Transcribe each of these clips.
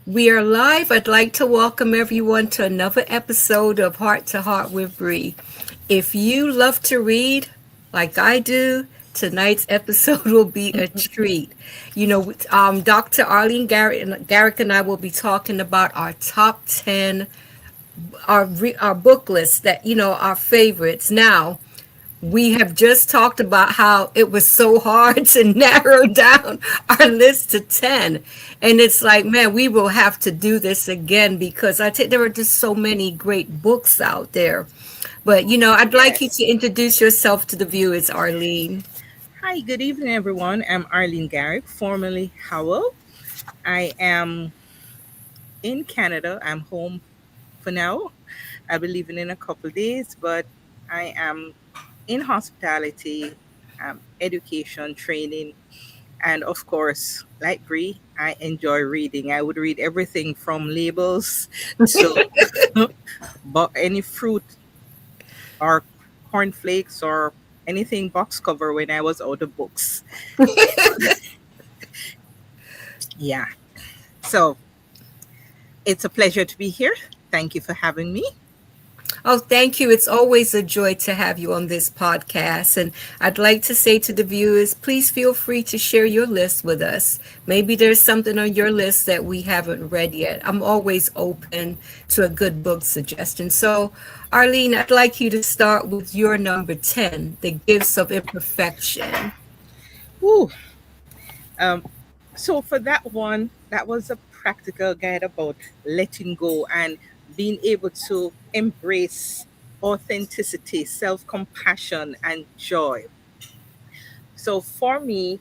We are live. I'd like to welcome everyone to another episode of Heart to Heart with Bree. If you love to read like I do, tonight's episode will be a treat. Dr. Garrett and I will be talking about our top 10, our book list that, our favorites. Now, we have just talked about how it was so hard to narrow down our list to 10. And it's like, man, we will have to do this again because I think there are just so many great books out there. But, I'd like you to Yes. introduce yourself to the viewers, Arlene. Hi, good evening, everyone. I'm Arlene Garrck, formerly Howell. I am in Canada. I'm home for now. I'll be leaving in a couple days, but I am in hospitality, education, training, and of course, like Bree, I enjoy reading. I would read everything from labels to but any fruit or cornflakes or anything box cover when I was out of books. Yeah. So it's a pleasure to be here. Thank you for having me. Oh, thank you. It's always a joy to have you on this podcast. And I'd like to say to the viewers, please feel free to share your list with us. Maybe there's something on your list that we haven't read yet. I'm always open to a good book suggestion. So, Arlene, I'd like you to start with your number 10, The Gifts of Imperfection. Woo. Um, so for that one, that was a practical guide about letting go and being able to embrace authenticity, self-compassion, and joy. So for me,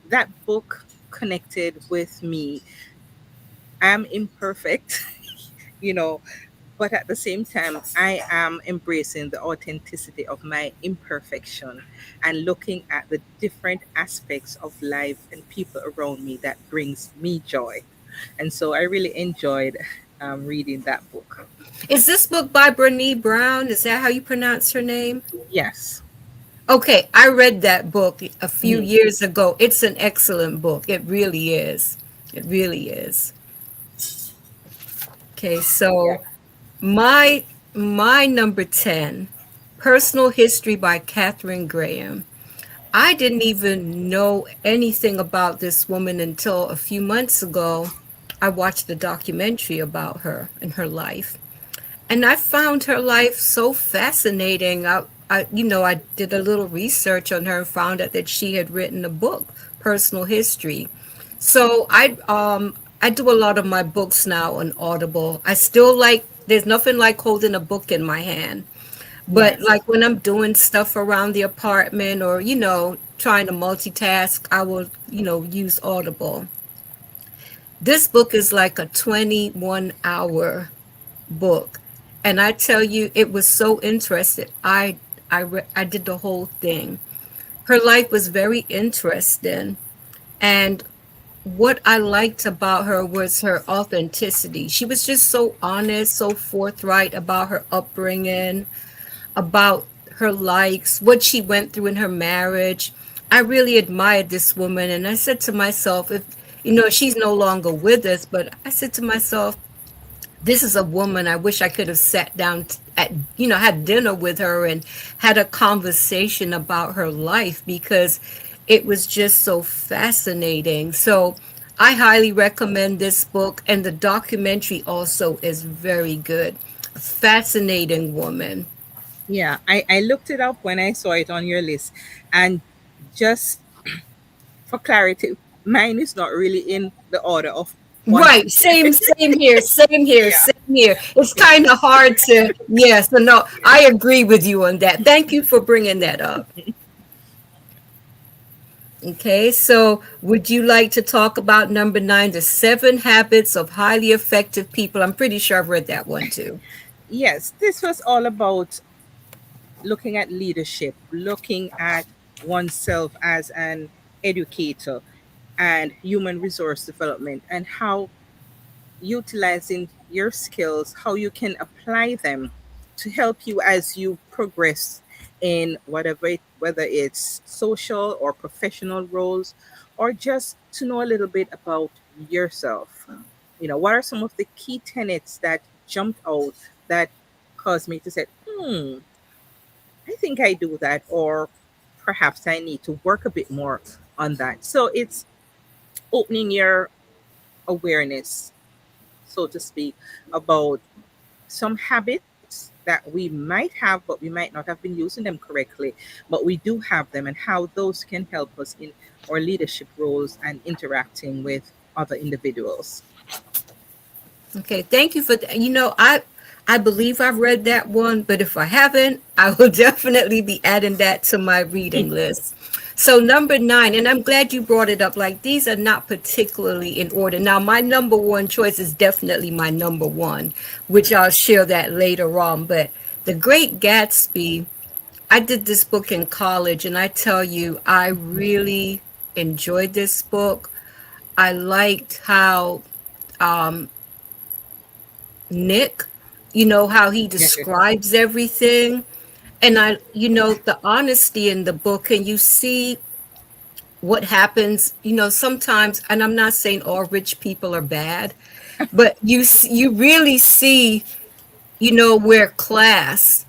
that book connected with me. I'm imperfect, you know, but at the same time, I am embracing the authenticity of my imperfection and looking at the different aspects of life and people around me that brings me joy. And so I really enjoyed reading that book. Is this book by Brene Brown? Is that how you pronounce her name? Yes. Okay, I read that book a few Mhm. years ago. It's an excellent book. It really is. It really is. Okay, Yeah. so my number 10, Personal History by Catherine Graham. I didn't even know anything about this woman until a few months ago. I watched a documentary about her and her life. And I found her life so fascinating. I did a little research on her and found out that she had written a book, Personal History. So I do a lot of my books now on Audible. I still like there's nothing like holding a book in my hand. But Yes. like when I'm doing stuff around the apartment or trying to multitask, I will, use Audible. This book is like a 21-hour book. And I tell you, it was so interesting. I did the whole thing. Her life was very interesting. And what I liked about her was her authenticity. She was just so honest, so forthright about her upbringing, about her likes, what she went through in her marriage. I really admired this woman. And I said to myself, if, she's no longer with us, but I said to myself, this is a woman I wish I could have sat down had dinner with her and had a conversation about her life because it was just so fascinating. So I highly recommend this book, and the documentary also is very good. A fascinating woman. Yeah. I looked it up when I saw it on your list. And just for clarity, mine is not really in the order of one to Right, same here, yeah. same here. It's kind of hard to, yes, so no, I agree with you on that. Thank you for bringing that up. Okay, so would you like to talk about number 9, the 7 habits of highly effective people? I'm pretty sure I've read that one too. Yes, this was all about looking at leadership, looking at oneself as an educator and human resource development, and how utilizing your skills, how you can apply them to help you as you progress in whether it's social or professional roles, or just to know a little bit about yourself. What are some of the key tenets that jumped out that caused me to say, I think I do that, or perhaps I need to work a bit more on that. So it's opening your awareness, so to speak, about some habits that we might have, but we might not have been using them correctly, but we do have them, and how those can help us in our leadership roles and interacting with other individuals. Okay, thank you for I believe I've read that one, but if I haven't, I will definitely be adding that to my reading list. So number 9, and I'm glad you brought it up. Like these are not particularly in order. Now my number one choice is definitely my number one, which I'll share that later on. But The Great Gatsby, I did this book in college, and I tell you, I really enjoyed this book. I liked how Nick, how he describes everything. And the honesty in the book, and you see what happens, sometimes, and I'm not saying all rich people are bad, but you really see where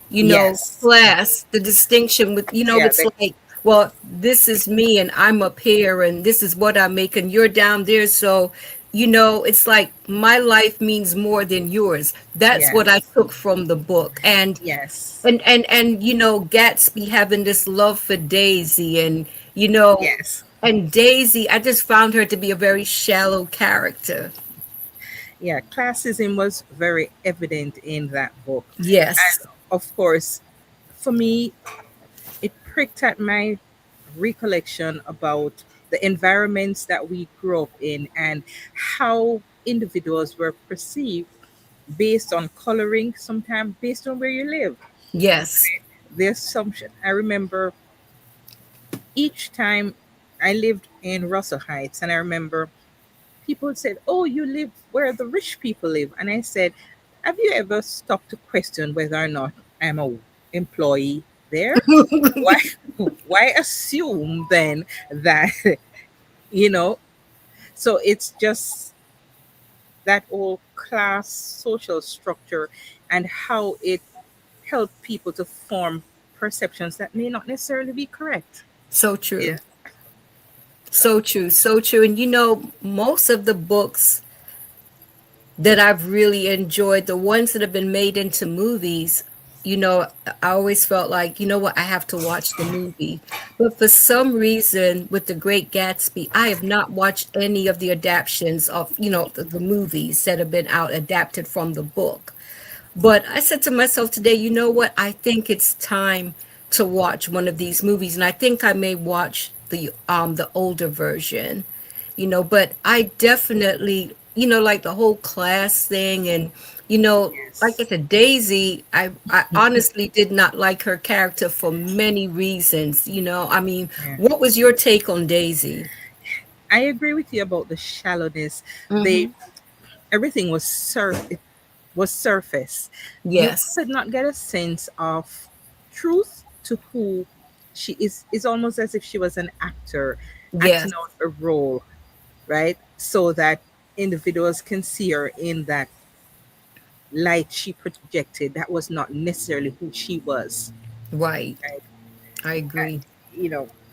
Yes. class, the distinction with, Yeah. it's like, well, this is me and I'm up here and this is what I make and you're down there. So, it's like my life means more than yours. That's what I Yes. took from the book. And Yes. Gatsby having this love for Daisy and, you know, Yes. and Daisy, I just found her to be a very shallow character. Yeah. Classism was very evident in that book. Yes. And of course, for me, it pricked at my recollection about the environments that we grew up in and how individuals were perceived based on coloring, sometimes based on where you live. Yes. The assumption, I remember each time I lived in Russell Heights, and I remember people said, "Oh, you live where the rich people live." And I said, "Have you ever stopped to question whether or not I'm a employee there? Why why assume then that you know so it's just that whole class social structure and how it helped people to form perceptions that may not necessarily be correct. So Yeah. true. So So true. So true. And most of the books that I've really enjoyed, the ones that have been made into movies, I always felt like, what, I have to watch the movie. But for some reason, with The Great Gatsby, I have not watched any of the adaptations of, the movies that have been out adapted from the book. But I said to myself today, you know what? I think it's time to watch one of these movies, and I think I may watch the older version. But I definitely, like the whole class thing, and like I yes. said, Daisy, I honestly did not like her character for many reasons. I mean, Yeah. what was your take on Daisy? I agree with you about the shallowness. They Mm-hmm. Everything was it was surface. You Yes. could not get a sense of truth to who she is. It's almost as if she was an actor acting Yes. out a role, right? So that individuals can see her in that light she projected that was not necessarily who she was, Right. right? I agree.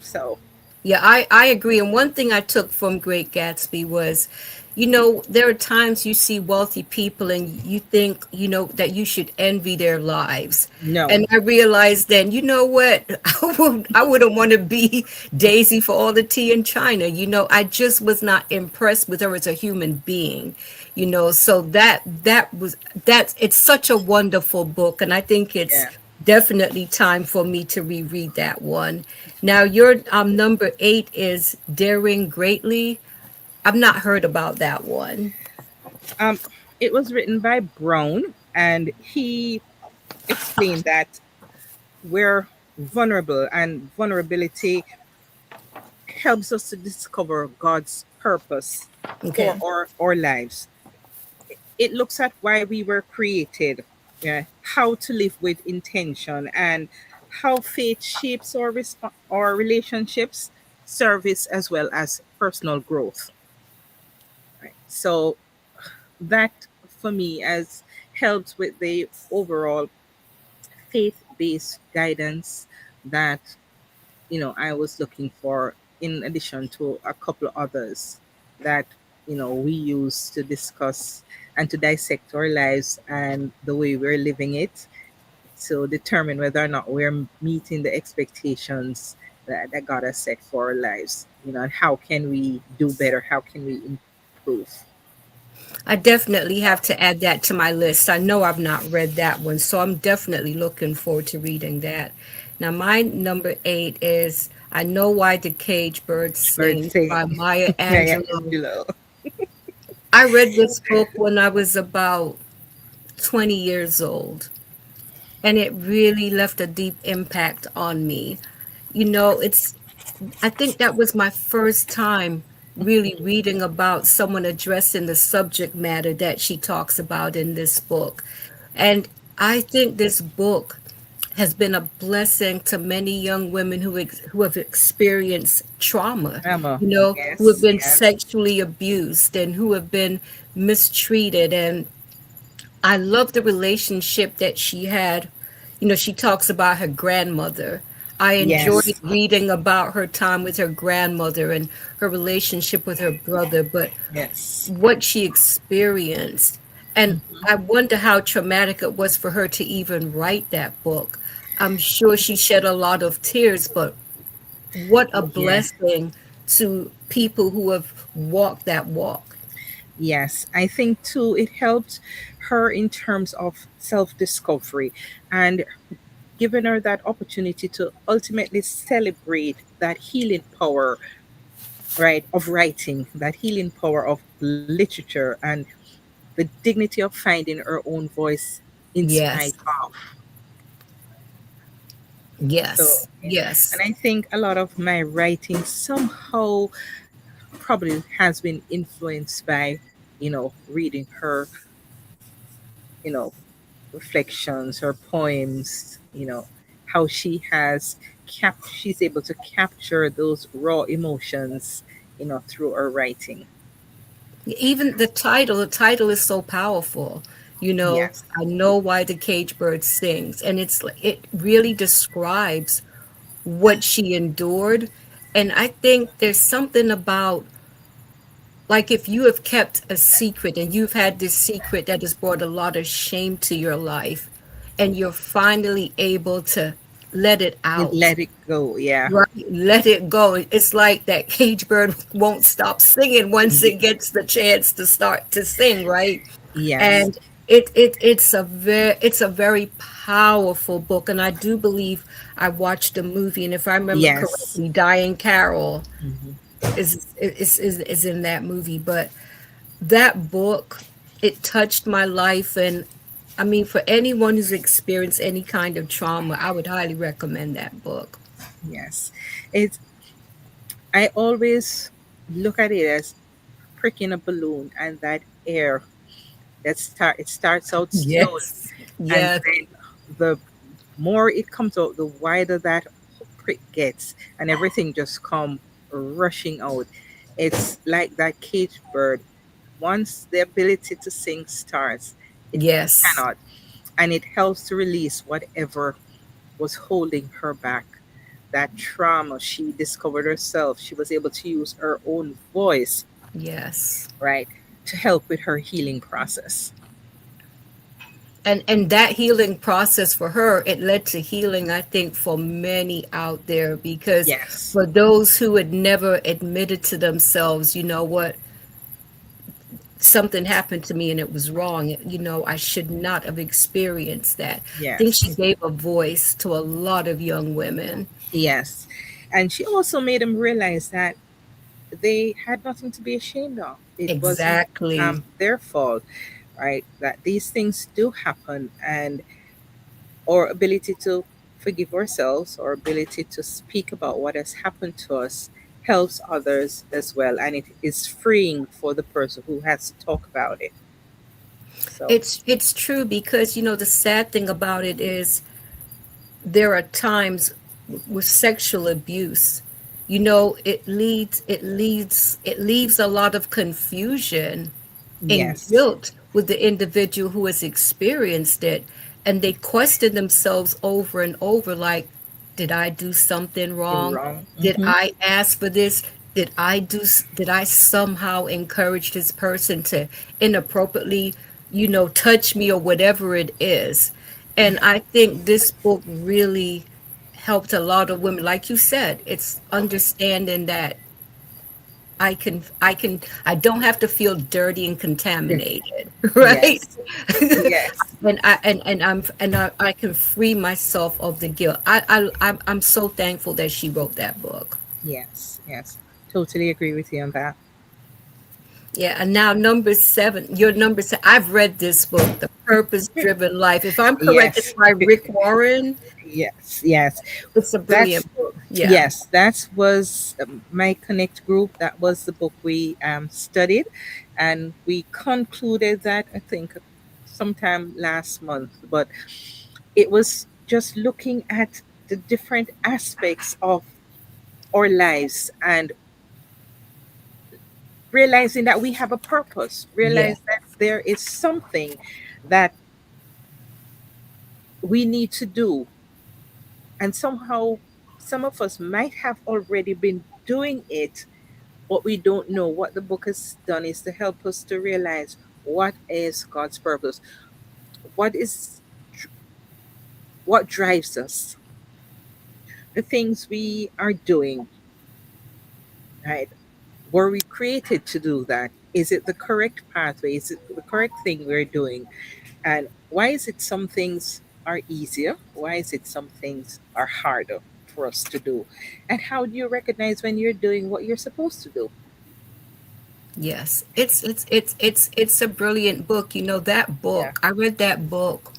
So Yeah, I agree. And one thing I took from Great Gatsby was, there are times you see wealthy people and you think, that you should envy their lives. no. And I realized then, you know what? I wouldn't want to be Daisy for all the tea in China. I just was not impressed with her as a human being. So it's such a wonderful book. And I think it's Yeah. definitely time for me to reread that one. Now, your number 8 is Daring Greatly. I've not heard about that one. um it was written by Brown, and he explained that we're vulnerable, and vulnerability helps us to discover God's purpose for Okay. our lives. It looks at why we were created, yeah, how to live with intention, and how faith shapes our relationships, service, as well as personal growth. Right. So that for me has helped with the overall faith-based guidance that I was looking for, in addition to a couple of others that we use to discuss and to dissect our lives and the way we're living it, to determine whether or not we're meeting the expectations that God has set for our lives, and how can we do better, how can we improve. I definitely have to add that to my list. I know I've not read that one, so I'm definitely looking forward to reading that. Now, my number 8 is I Know Why the Cage Bird Bird Sings sing. by Maya Yeah, Angelou. Angelo. I read this book when I was about 20 years old, and it really left a deep impact on me. It's I think that was my first time really reading about someone addressing the subject matter that she talks about in this book. And I think this book has been a blessing to many young women who have experienced trauma, Emma. who have Yes, been yes, sexually abused and who have been mistreated. And I love the relationship that she had. She talks about her grandmother. I enjoyed yes, reading about her time with her grandmother and her relationship with her brother, but yes. what she experienced. And I wonder how traumatic it was for her to even write that book. I'm sure she shed a lot of tears, but what a Yeah. blessing to people who have walked that walk. Yes, I think too it helped her in terms of self discovery and giving her that opportunity to ultimately celebrate that healing power, right, of writing, that healing power of literature, and the dignity of finding her own voice in spite Yes, of. So, yes, yeah. And yes. I think a lot of my writing somehow probably has been influenced by, reading her, you know, reflections, her poems, how she's able to capture those raw emotions, through her writing. Even the title is so powerful. Yes. I know why the cage bird sings, and it really describes what she endured. And I think there's something about, like, if you have kept a secret and you've had this secret that has brought a lot of shame to your life, and you're finally able to let it And out. let it go. Yeah. Right, let it go. It's like that cage bird won't stop singing once it Ye- gets the chance to start to sing, right? Yes. And it's a very powerful book, and I do believe I watched the movie, and if I remember Yes. correctly, Diane Carroll Mhm. is in that movie. But that book, it touched my life, and I mean, for anyone who's experienced any kind of trauma, I would highly recommend that book. Yes. It's I always look at it as pricking a balloon, and that air it starts out slowly, Yes. and Yes. then the more it comes out, the wider that prick gets, and everything just come rushing out. It's like that cage bird. Once the ability to sing starts, it Yes. cannot, and it helps to release whatever was holding her back. That trauma, she discovered herself. She was able to use her own voice, Yes. right, to help with her healing process. And that healing process for her, it led to healing, I think, for many out there, because Yes, for those who had never admitted to themselves, what, something happened to me and it was wrong. I should not have experienced that. I think she yes, gave a voice to a lot of young women. yes. And she also made them realize that they had nothing to be ashamed of. It wasn't Exactly. their fault, right? That these things do happen, and our ability to forgive ourselves, our ability to speak about what has happened to us, helps others as well, and it is freeing for the person who has to talk about it. So, It's true, because the sad thing about it is there are times with sexual abuse, it leaves a lot of confusion and Yes. guilt with the individual who has experienced it, and they question themselves over and over, like, did I do something wrong? Wrong. Did Mm-hmm. I ask for this? Did I somehow encourage this person to inappropriately, touch me or whatever it is? And I think this book really helped a lot of women. Like you said, it's understanding that I don't have to feel dirty and contaminated, right? Yes. Yes. I can free myself of the guilt. I'm so thankful that she wrote that book. Yes. Yes. Totally agree with you on that. Yeah, and now number seven, your number seven. I've read this book, The Purpose Driven Life. If I'm correct, it's Yes. by Rick Warren. Yes. Yes. It's a That's brilliant book. Yeah. yes. That was my Connect group. That was the book we studied, and we concluded that I think sometime last month. But it was just looking at the different aspects of our lives and realizing that we have a purpose, Yeah. realize that there is something that we need to do. And somehow, some of us might have already been doing it, but we don't know. What the book has done is to help us to realize what is God's purpose, what is what drives us, the things we are doing, right? Were we created to do that? Is it the correct pathway? Is it the correct thing we're doing? And why is it some things are easier? Why is it some things are harder for us to do? And how do you recognize when you're doing what you're supposed to do? Yes. It's a brilliant book. That Yeah. book. I read that book.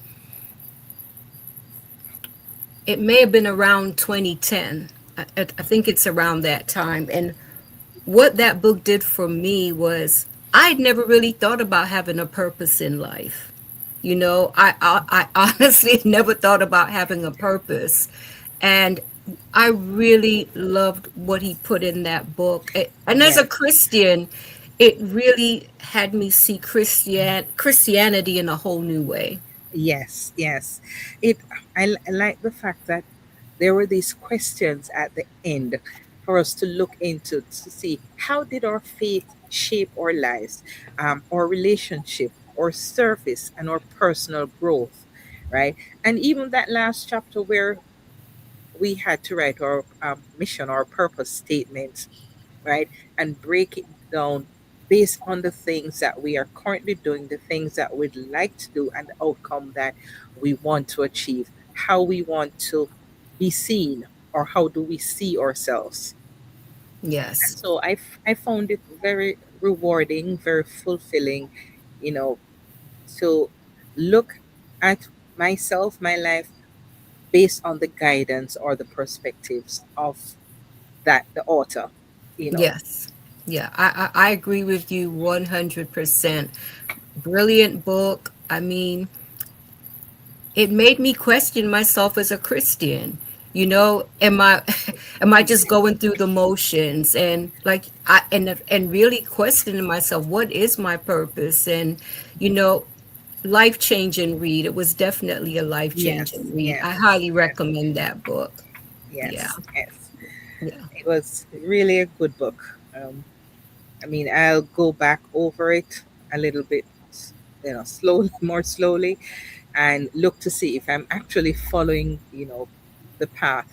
It may have been around 2010. I think it's around that time. And what that book did for me was I'd never really thought about having a purpose in life. I honestly never thought about having a purpose. And I really loved what he put in that book. And as a Yes. Christian, it really had me see Christianity in a whole new way. Yes. Yes. It. I like the fact that there were these questions at the end for us to look into to see how did our faith shape our lives, our relationship, our service, and our personal growth, right? And even that last chapter where we had to write our mission, our purpose statement, right? And break it down based on the things that we are currently doing, the things that we'd like to do, and the outcome that we want to achieve, how we want to be seen, or how do we see ourselves. And Yes. so I found it very rewarding, very fulfilling, you know, to look at myself, my life, based on the guidance or the perspectives of that the author, you know. Yes. Yeah, I agree with you 100%. Brilliant book. I mean, it made me question myself as a Christian. Am I am I just going through the motions, and like and really questioning myself, what is my purpose? And you know, life-changing read. It was definitely a Yes, life-changing read. I yes, highly yes, recommend that book. Yeah. yes, yes. Yeah. It was really a good book. I mean, I'll go back over it a little bit, slowly, more slowly, and look to see if I'm actually following, the path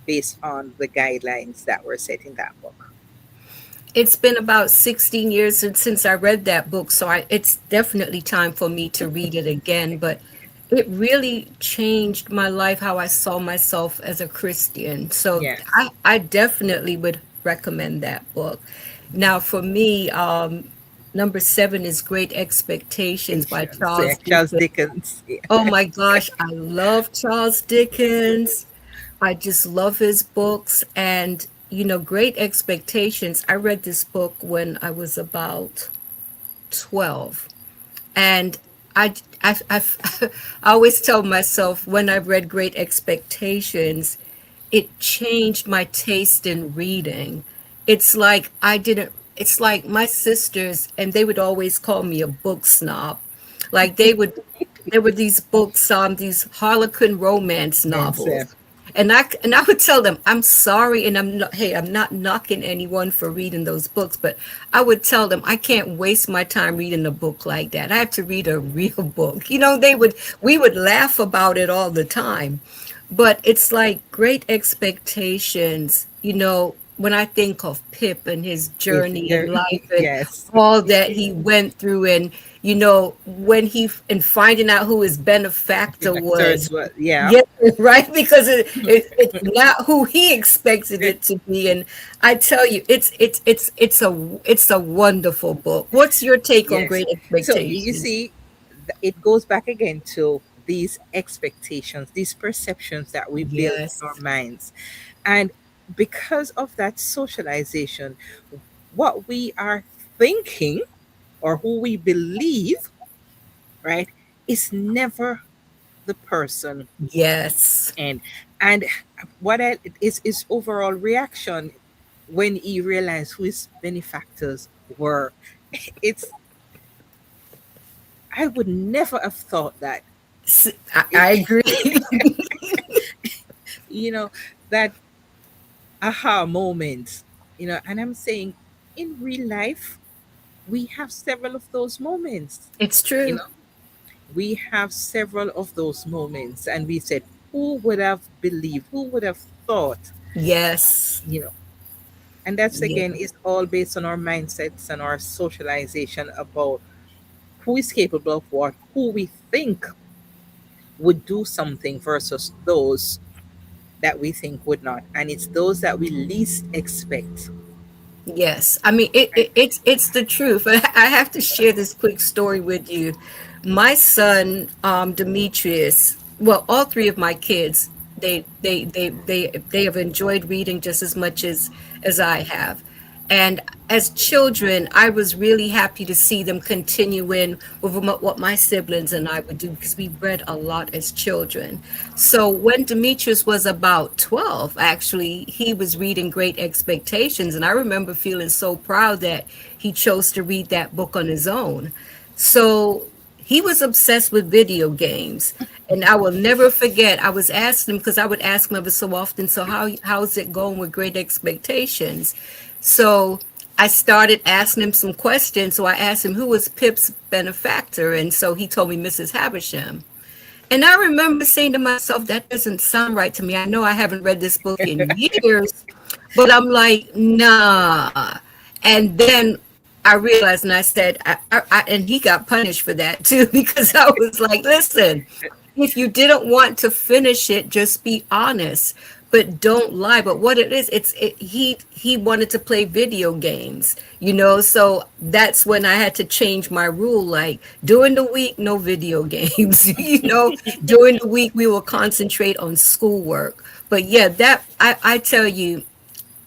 based on the guidelines that were set in that book. It's been about 16 years since I read that book, so it's definitely time for me to read it again. But it really changed my life, how I saw myself as a Christian. So Yes, I definitely would recommend that book. Now, for me, number seven is Great Expectations by patience. Yeah, Charles Charles Dickens. Dickens. Yeah. Oh my gosh, I love Charles Dickens. I just love his books. And, Great Expectations. I read this book when I was about 12. And I I always tell myself when I read Great Expectations, it changed my taste in reading. It's like I didn't it's like my sisters, and they would always call me a book snob. Like they would, there were these books, these Harlequin romance Mindset. novels, and I would tell them, I'm sorry, and I'm not, hey, I'm not knocking anyone for reading those books, but I would tell them I can't waste my time reading a book like that. I have to read a real book. We would laugh about it all the time. But it's like Great Expectations, when I think of Pip and his If journey in you're, life and yes, all that he went through, and when and finding out who his benefactor actors, was. well, yeah, Yeah, right, because it's not who he expected it to be. And I tell you, it's a wonderful book. What's your take on yes. Great So you Expectations? see, it goes back again to these expectations, these perceptions that we build in our Yes. minds. And because of that socialization, what we are thinking or who we believe, right, is never the person. Yes. And what is his overall reaction when he realized who his benefactors were. It's, I would never have thought that. I agree. You know, that aha moment, and I'm saying in real life, we have several of those moments, It's you true. know, we have several of those moments, and we said, who would have believed, who would have thought, Yes. you know, and that's Yeah. again is all based on our mindsets and our socialization about who is capable of what, who we think would do something versus those that we think would not. And it's those that we least expect. Yes, I mean Right? it's the truth. I have to share this quick story with you. My son, Demetrius, well, all three of my kids, they have enjoyed reading just as much as I have. And as children, I was really happy to see them continuing with what my siblings and I would do because we read a lot as children. So when Demetrius was about 12, actually, he was reading Great Expectations. And I remember feeling so proud that he chose to read that book on his own. So he was obsessed with video games. And I will never forget, I was asking him because I would ask him every so often, so how's it going with Great Expectations? So I started asking him some questions. So I asked him who was Pip's benefactor, and so he told me Mrs. Havisham. And I remember saying to myself, that doesn't sound right to me. I know I haven't read this book in years, but I'm like, nah. And then I realized, and I said, and he got punished for that too, because I was like, listen, if you didn't want to finish it, just be honest, but don't lie. But what it is, he wanted to play video games, so that's when I had to change my rule. Like during the week, no video games. During the week we will concentrate on schoolwork. But yeah, that I tell you,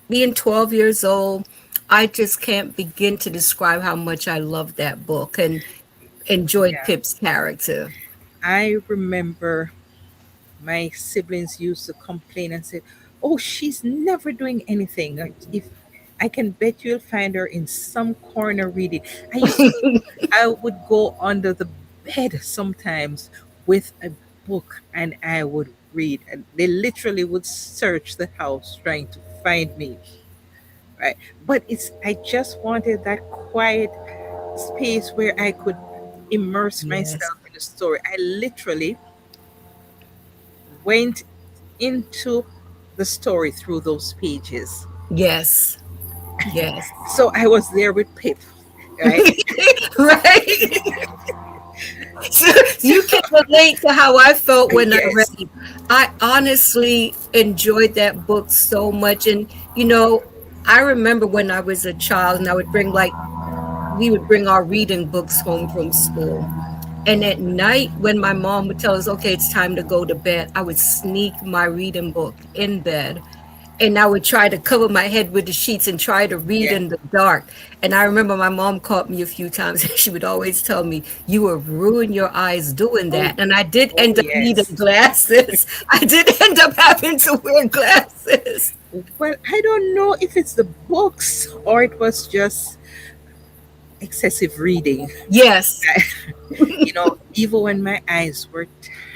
being 12 years old, I just can't begin to describe how much I loved that book and enjoyed Yeah. Pip's character. I remember my siblings used to complain and say, "Oh, she's never doing anything. Like, if I can bet you'll find her in some corner reading." I would go under the bed sometimes with a book and I would read. And they literally would search the house trying to find me. Right. But I just wanted that quiet space where I could immerse Yes. myself in the story. I literally went into the story through those pages. Yes. Yes. So I was there with Pip, right? Right? So you can relate to how I felt when I read Yes. it. I honestly enjoyed that book so much. And, I remember when I was a child and we would bring our reading books home from school. And at night, when my mom would tell us, okay, it's time to go to bed, I would sneak my reading book in bed. And I would try to cover my head with the sheets and try to read Yeah. in the dark. And I remember my mom caught me a few times and she would always tell me, you will ruin your eyes doing Oh, that. And I did oh end up needing yes. glasses. I did end up having to wear glasses. Well, I don't know if it's the books or it was just excessive reading. Yes. Even when my eyes were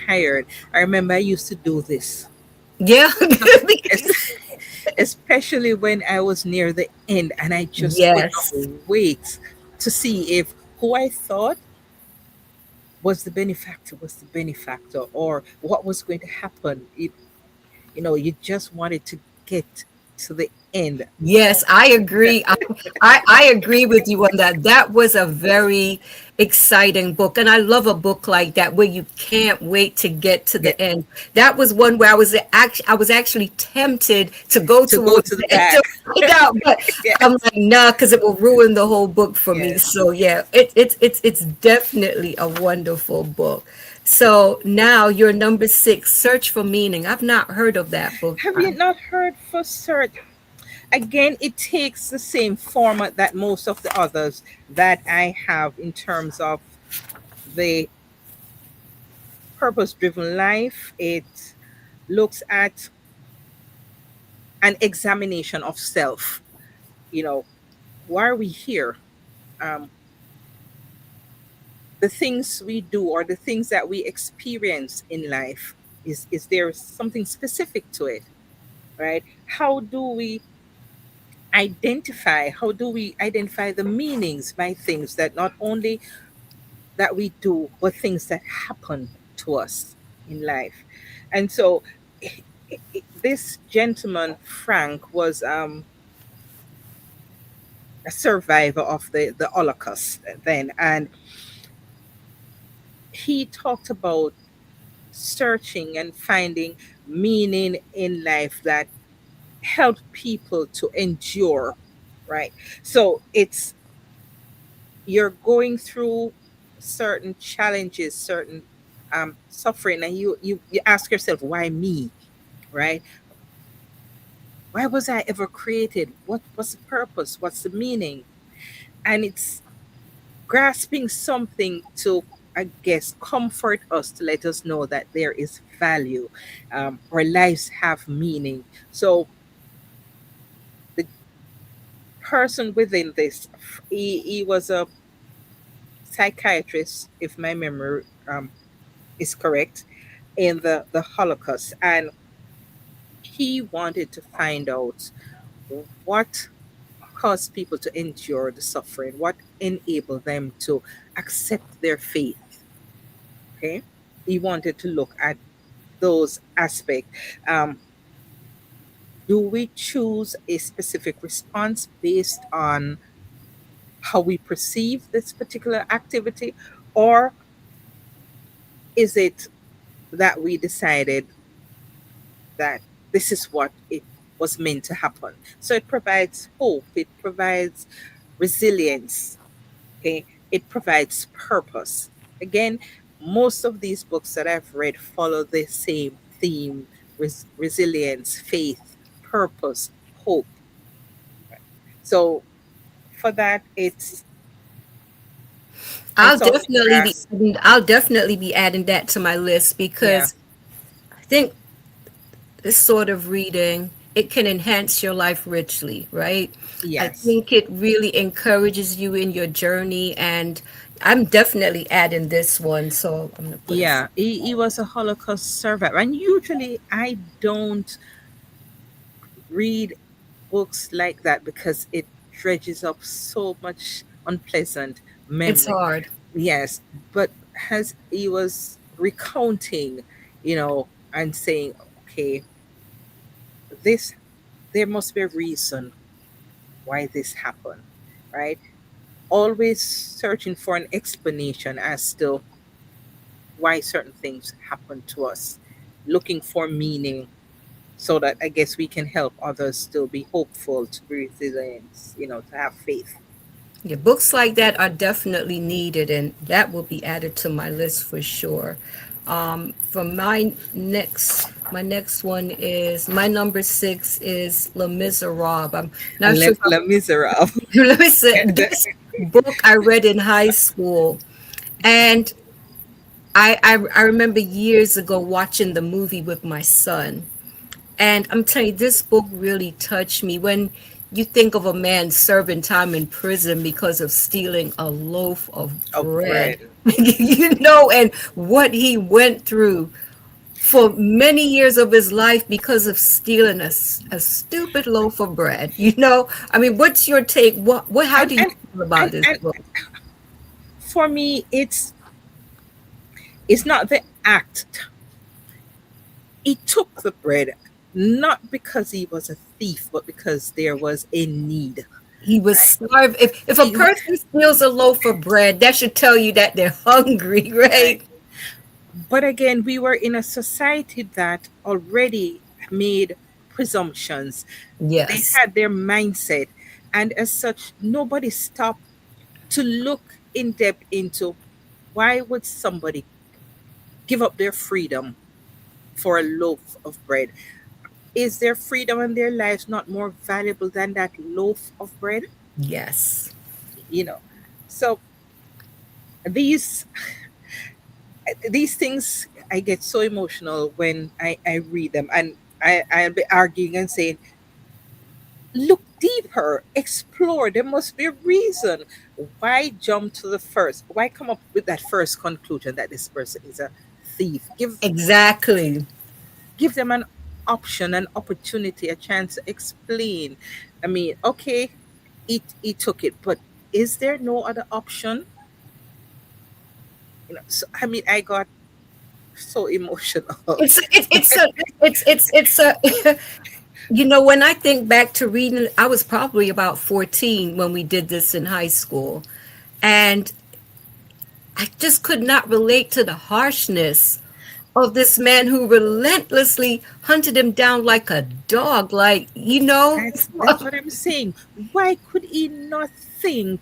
tired, I remember I used to do this. Yeah. Es- Especially when I was near the end and I just could not Yes. wait to see if who I thought was the benefactor or what was going to happen. You just wanted to get to the end. Yes, I agree. I agree with you on that. That was a very exciting book. And I love a book like that where you can't wait to get to Get the end. That was one where I was actually tempted to go to go towards to the the end to back. find out, but I'm Yes, like, nah, because it will ruin the whole book for me. yes. So yeah, it's definitely a wonderful book. So now your number six, Search for Meaning. I've not heard of that book. Have you not heard for search? Again, it takes the same format that most of the others that I have in terms of the purpose driven life. It looks at an examination of self. You know, why are we here? Um, the things we do or the things that we experience in life, is there something specific to it, right? How do we identify the meanings by things that not only that we do, but things that happen to us in life. And so this gentleman, Frank, was a survivor of the Holocaust then. And he talked about searching and finding meaning in life that help people to endure, right? So it's you're going through certain challenges, certain suffering, and you ask yourself, why me, right? Why was I ever created? What's the purpose? What's the meaning? And it's grasping something to, I guess, comfort us, to let us know that there is value. Our lives have meaning. So the person within this, he was a psychiatrist, if my memory is correct, in the Holocaust, and he wanted to find out what caused people to endure the suffering, what enabled them to accept their faith. Okay, he wanted to look at those aspects. Um, do we choose a specific response based on how we perceive this particular activity, or is it that we decided that this is what it was meant to happen? So it provides hope, it provides resilience, okay, it provides purpose. Again, most of these books that I've read follow the same theme: resilience, faith, purpose, hope. So for that, it's all a grasp. I'll definitely be adding that to my list Yeah. because I think this sort of reading, it can enhance your life richly, right? I Yes. think it really encourages you in your journey, and I'm definitely adding this one, so I'm gonna put it. Yeah, he was a Holocaust survivor, and usually I don't read books like that because it dredges up so much unpleasant It's memory. hard. Yes, but as he was recounting, and saying, okay, this there must be a reason why this happened, right? Always searching for an explanation as to why certain things happen to us, looking for meaning so that I guess we can help others to be hopeful, to be resilient, to have faith. Yeah, books like that are definitely needed, and that will be added to my list for sure. For my next one is my number six is Les Miserables. I'm not sure if Le Miserable. let me say this book I read in high school, and I remember years ago watching the movie with my son, and I'm telling you, this book really touched me. When you think of a man serving time in prison because of stealing a loaf of Of bread, bread. and what he went through for many years of his life because of stealing a stupid loaf of bread. I mean, what's your take? How And do you and feel about this and book? for me, it's not the act. He took the bread not because he was a thief, but because there was a need. He was Right? starved. If a He- person steals a loaf of bread, that should tell you that they're hungry, right. right? But again, we were in a society that already made presumptions. They Yes, had their mindset, and as such, nobody stopped to look in depth into why would somebody give up their freedom for a loaf of bread? Is their freedom and their lives not more valuable than that loaf of bread? yes. You know, so these these things, I get so emotional when I read them, and I'll be arguing and saying, look deeper, explore. There must be a reason. Why jump to the first? Why come up with that first conclusion that this person is a thief? Exactly. Give them an option, an opportunity, a chance to explain. I mean, okay, he took it, but is there no other option? So, I mean, I got so emotional. It's a it's a when I think back to reading, I was probably about 14 when we did this in high school, and I just could not relate to the harshness of this man who relentlessly hunted him down like a dog, That's what I'm saying. Why could he not think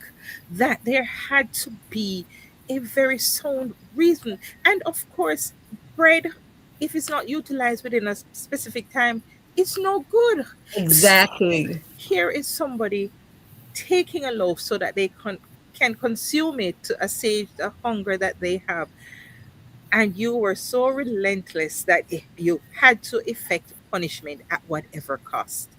that there had to be a very sound reason? And of course, bread, if it's not utilized within a specific time, it's no good. So Exactly. here is somebody taking a loaf so that they can consume it to assuage the hunger that they have. And you were so relentless that you had to effect punishment at whatever cost.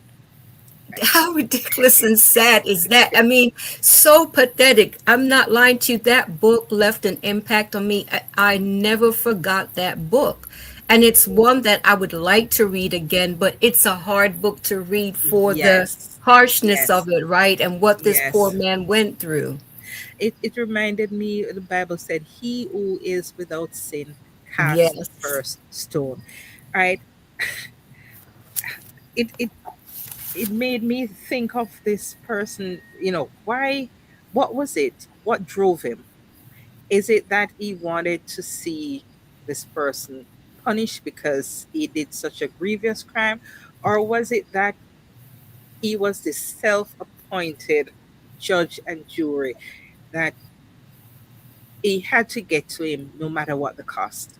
Right? How ridiculous and sad is that? I mean, so pathetic. I'm not lying to you. That book left an impact on me. I never forgot that book. And it's one that I would like to read again, but it's a hard book to read for the Yes. harshness of Yes. it, right? And what this poor Yes. man went through. It reminded me, the Bible said, he who is without sin cast the Yes. first stone. Right? It it made me think of this person, why, what was it? What drove him? Is it that he wanted to see this person punished because he did such a grievous crime? Or was it that he was the self appointed judge and jury that he had to get to him no matter what the cost?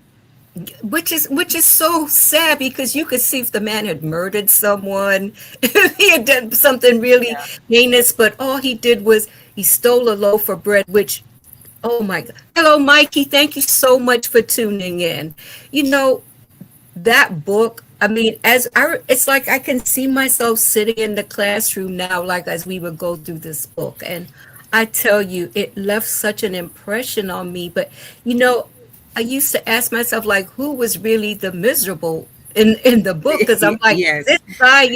Which is so sad because you could see if the man had murdered someone, if he had done something really Yeah. heinous, but all he did was he stole a loaf of bread, which, oh my God. Hello, Mikey. Thank you so much for tuning in. You know, that book, I mean, it's like I can see myself sitting in the classroom now, like as we would go through this book. And I tell you, it left such an impression on me. But, you know, I used to ask myself, like, who was really the miserable in the book? Because I'm like, this Yes. guy,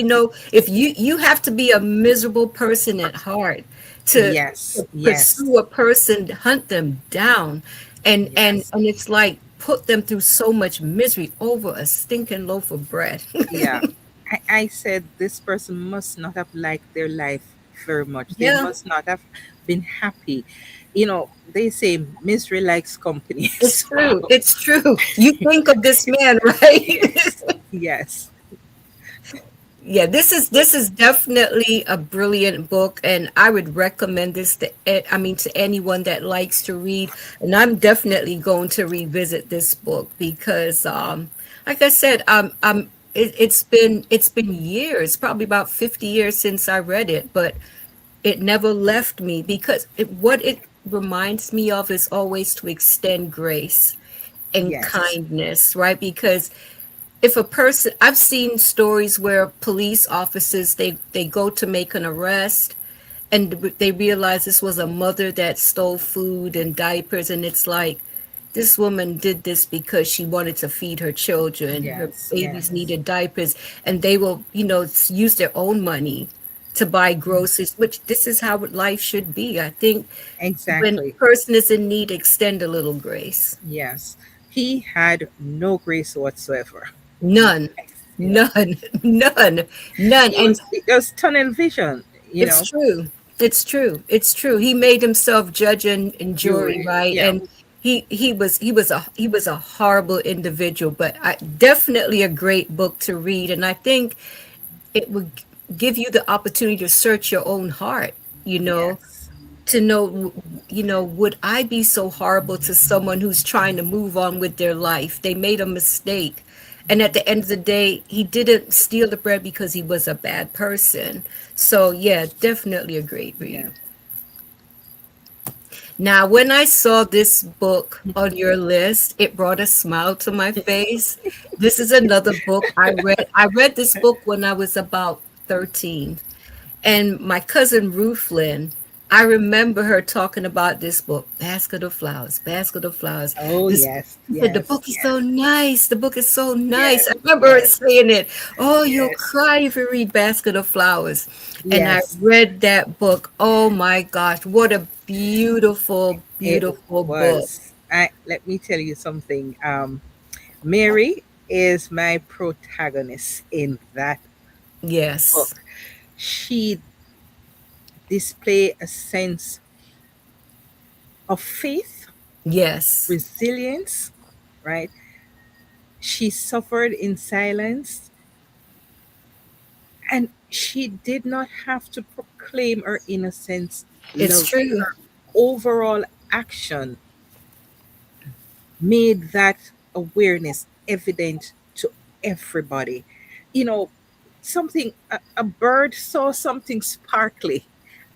if you have to be a miserable person at heart to Yes. Yes. pursue a person, hunt them down, Yes. and it's like put them through so much misery over a stinking loaf of bread. Yeah. I said this person must not have liked their life very much. They Yeah, must not have been happy. They say misery likes company. it's true. So, It's true. You think of this man, right? yes. Yes. Yeah, this is definitely a brilliant book, and I would recommend this to anyone that likes to read. And I'm definitely going to revisit this book because, like I said, it's been years, probably about 50 years since I read it, but it never left me because what it reminds me of is always to extend grace and Yes. kindness, right? Because if a person, I've seen stories where police officers, they go to make an arrest, and they realize this was a mother that stole food and diapers, and it's like, this woman did this because she wanted to feed her children, her Yes, babies yes, needed diapers, and they will, use their own money to buy groceries, which this is how life should be. I think when exactly. a person is in need, extend a little grace. Yes. He had no grace whatsoever. None, Yes, none, none, none. And it was tunnel vision, it's true. It's true. It's true. He made himself judge and jury, Jury. right? Yeah. And he was a horrible individual, but definitely a great book to read. And I think it would give you the opportunity to search your own heart, you know, Yes. to know, would I be so horrible to someone who's trying to move on with their life? They made a mistake. And at the end of the day, he didn't steal the bread because he was a bad person. So, yeah, definitely a great Yeah. read. Now, when I saw this book on your list, it brought a smile to my face. This is another book I read. I read this book when I was about 13. And my cousin Ruth Lynn, I remember her talking about this book, Basket of Flowers, Basket of Flowers. Oh This yes, She said, the yes, book is so yes, nice. The book is so nice. yes, I remember her yes, saying it. Oh, you'll yes, cry if you read Basket of Flowers. And I yes. read that book. Oh my gosh, what a beautiful, It beautiful book. was. I let me tell you something. Mary is my protagonist in that Yes, book. She display a sense of faith, yes, resilience, right? She suffered in silence, and she did not have to proclaim her innocence it's loudly. true. Her overall action made that awareness evident to everybody. You know, a bird saw something sparkly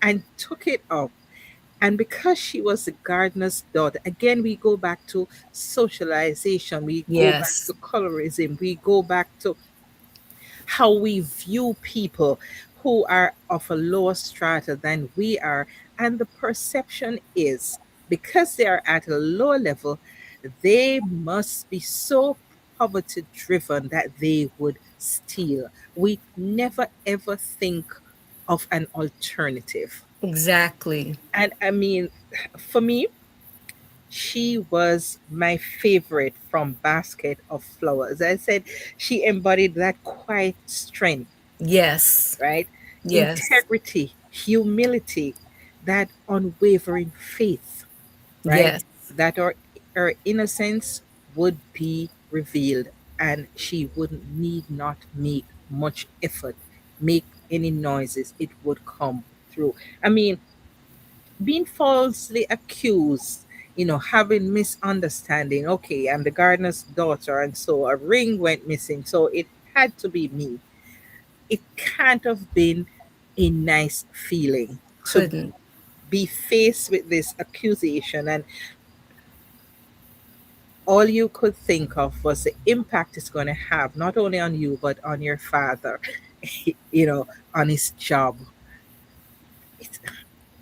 and took it up. And because she was the gardener's daughter, again, we go back to socialization, we go back Yes, to colorism, we go back to how we view people who are of a lower strata than we are. And the perception is because they are at a lower level, they must be so poverty driven that they would steal. We never ever think of an alternative. exactly. And I mean, for me, she was my favorite from Basket of Flowers. I said she embodied that quiet strength, Yes, right? yes, Integrity, humility, that unwavering faith, right? yes. That her innocence would be revealed and she would need not make much effort, make any noises, it would come through. I mean, being falsely accused, having misunderstanding. Okay, I'm the gardener's daughter, and so a ring went missing, so it had to be me. It can't have been a nice feeling to Couldn't. be faced with this accusation, and all you could think of was the impact it's going to have not only on you but on your father, on his job. It,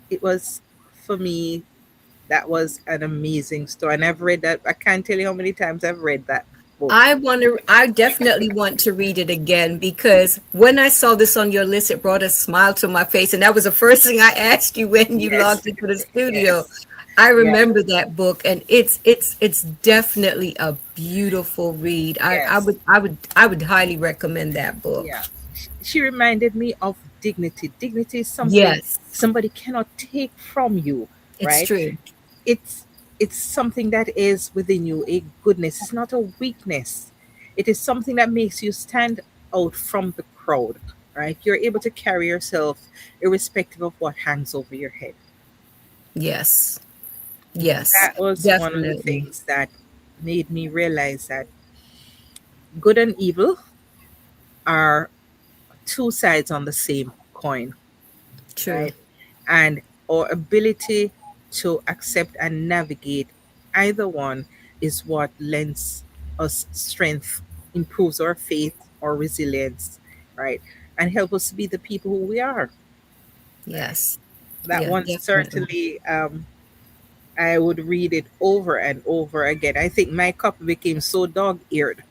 it was, for me, that was an amazing story. And I've read that. I can't tell you how many times I've read that book. I definitely want to read it again because when I saw this on your list, it brought a smile to my face. And that was the first thing I asked you when you Yes, logged into the studio. yes, I yes, remember that book, and it's definitely a beautiful read. yes, I would highly recommend that book. yeah. She reminded me of dignity. Dignity is something Yes, somebody cannot take from you, it's right? true. It's it's something that is within you, a goodness. It's not a weakness. It is something that makes you stand out from the crowd, right? You're able to carry yourself irrespective of what hangs over your head. Yes, yes, That was one of the definitely things that made me realize that good and evil are two sides on the same coin, true. right? And our ability to accept and navigate either one is what lends us strength improves our faith, our resilience, right? And help us to be the people who we are. Right? Yes. That Yeah, one definitely. certainly, I would read it over and over again. I think my copy became so dog-eared,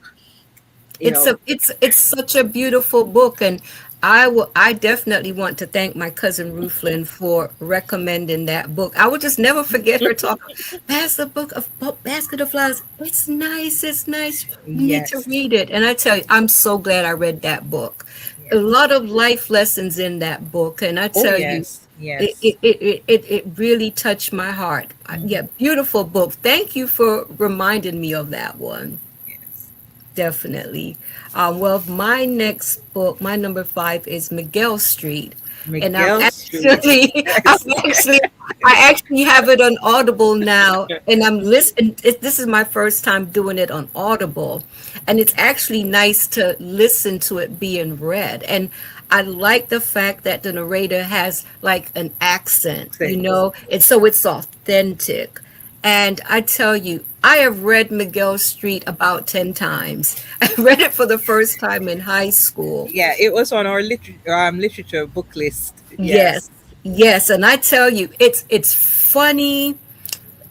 you It's know. it's such a beautiful book, and I definitely want to thank my cousin Ruthlyn for recommending that book. I will just never forget her talk. That's the book of Basket of Flowers. It's nice. It's nice. You need to Yes, read it. And I tell you, I'm so glad I read that book. A yes. lot of life lessons in that book, and I Oh, tell you, yes, it yes. it it really touched my heart. Hmm. Yeah, beautiful book. Thank you for reminding me of that one. Yes. Definitely. Well, my next book, my number five is Miguel Street, and Miguel Street. I'm Yes. actually, I actually have it on Audible now, and I'm listening. This is my first time doing it on Audible, and it's actually nice to listen to it being read. And I like the fact that the narrator has like an accent, Accent. and so it's authentic. And I tell you, I have read Miguel Street about 10 times. I read it for the first time in high school. Yeah, it was on our literature book list. Yes, Yes. yes, and I tell you, it's funny.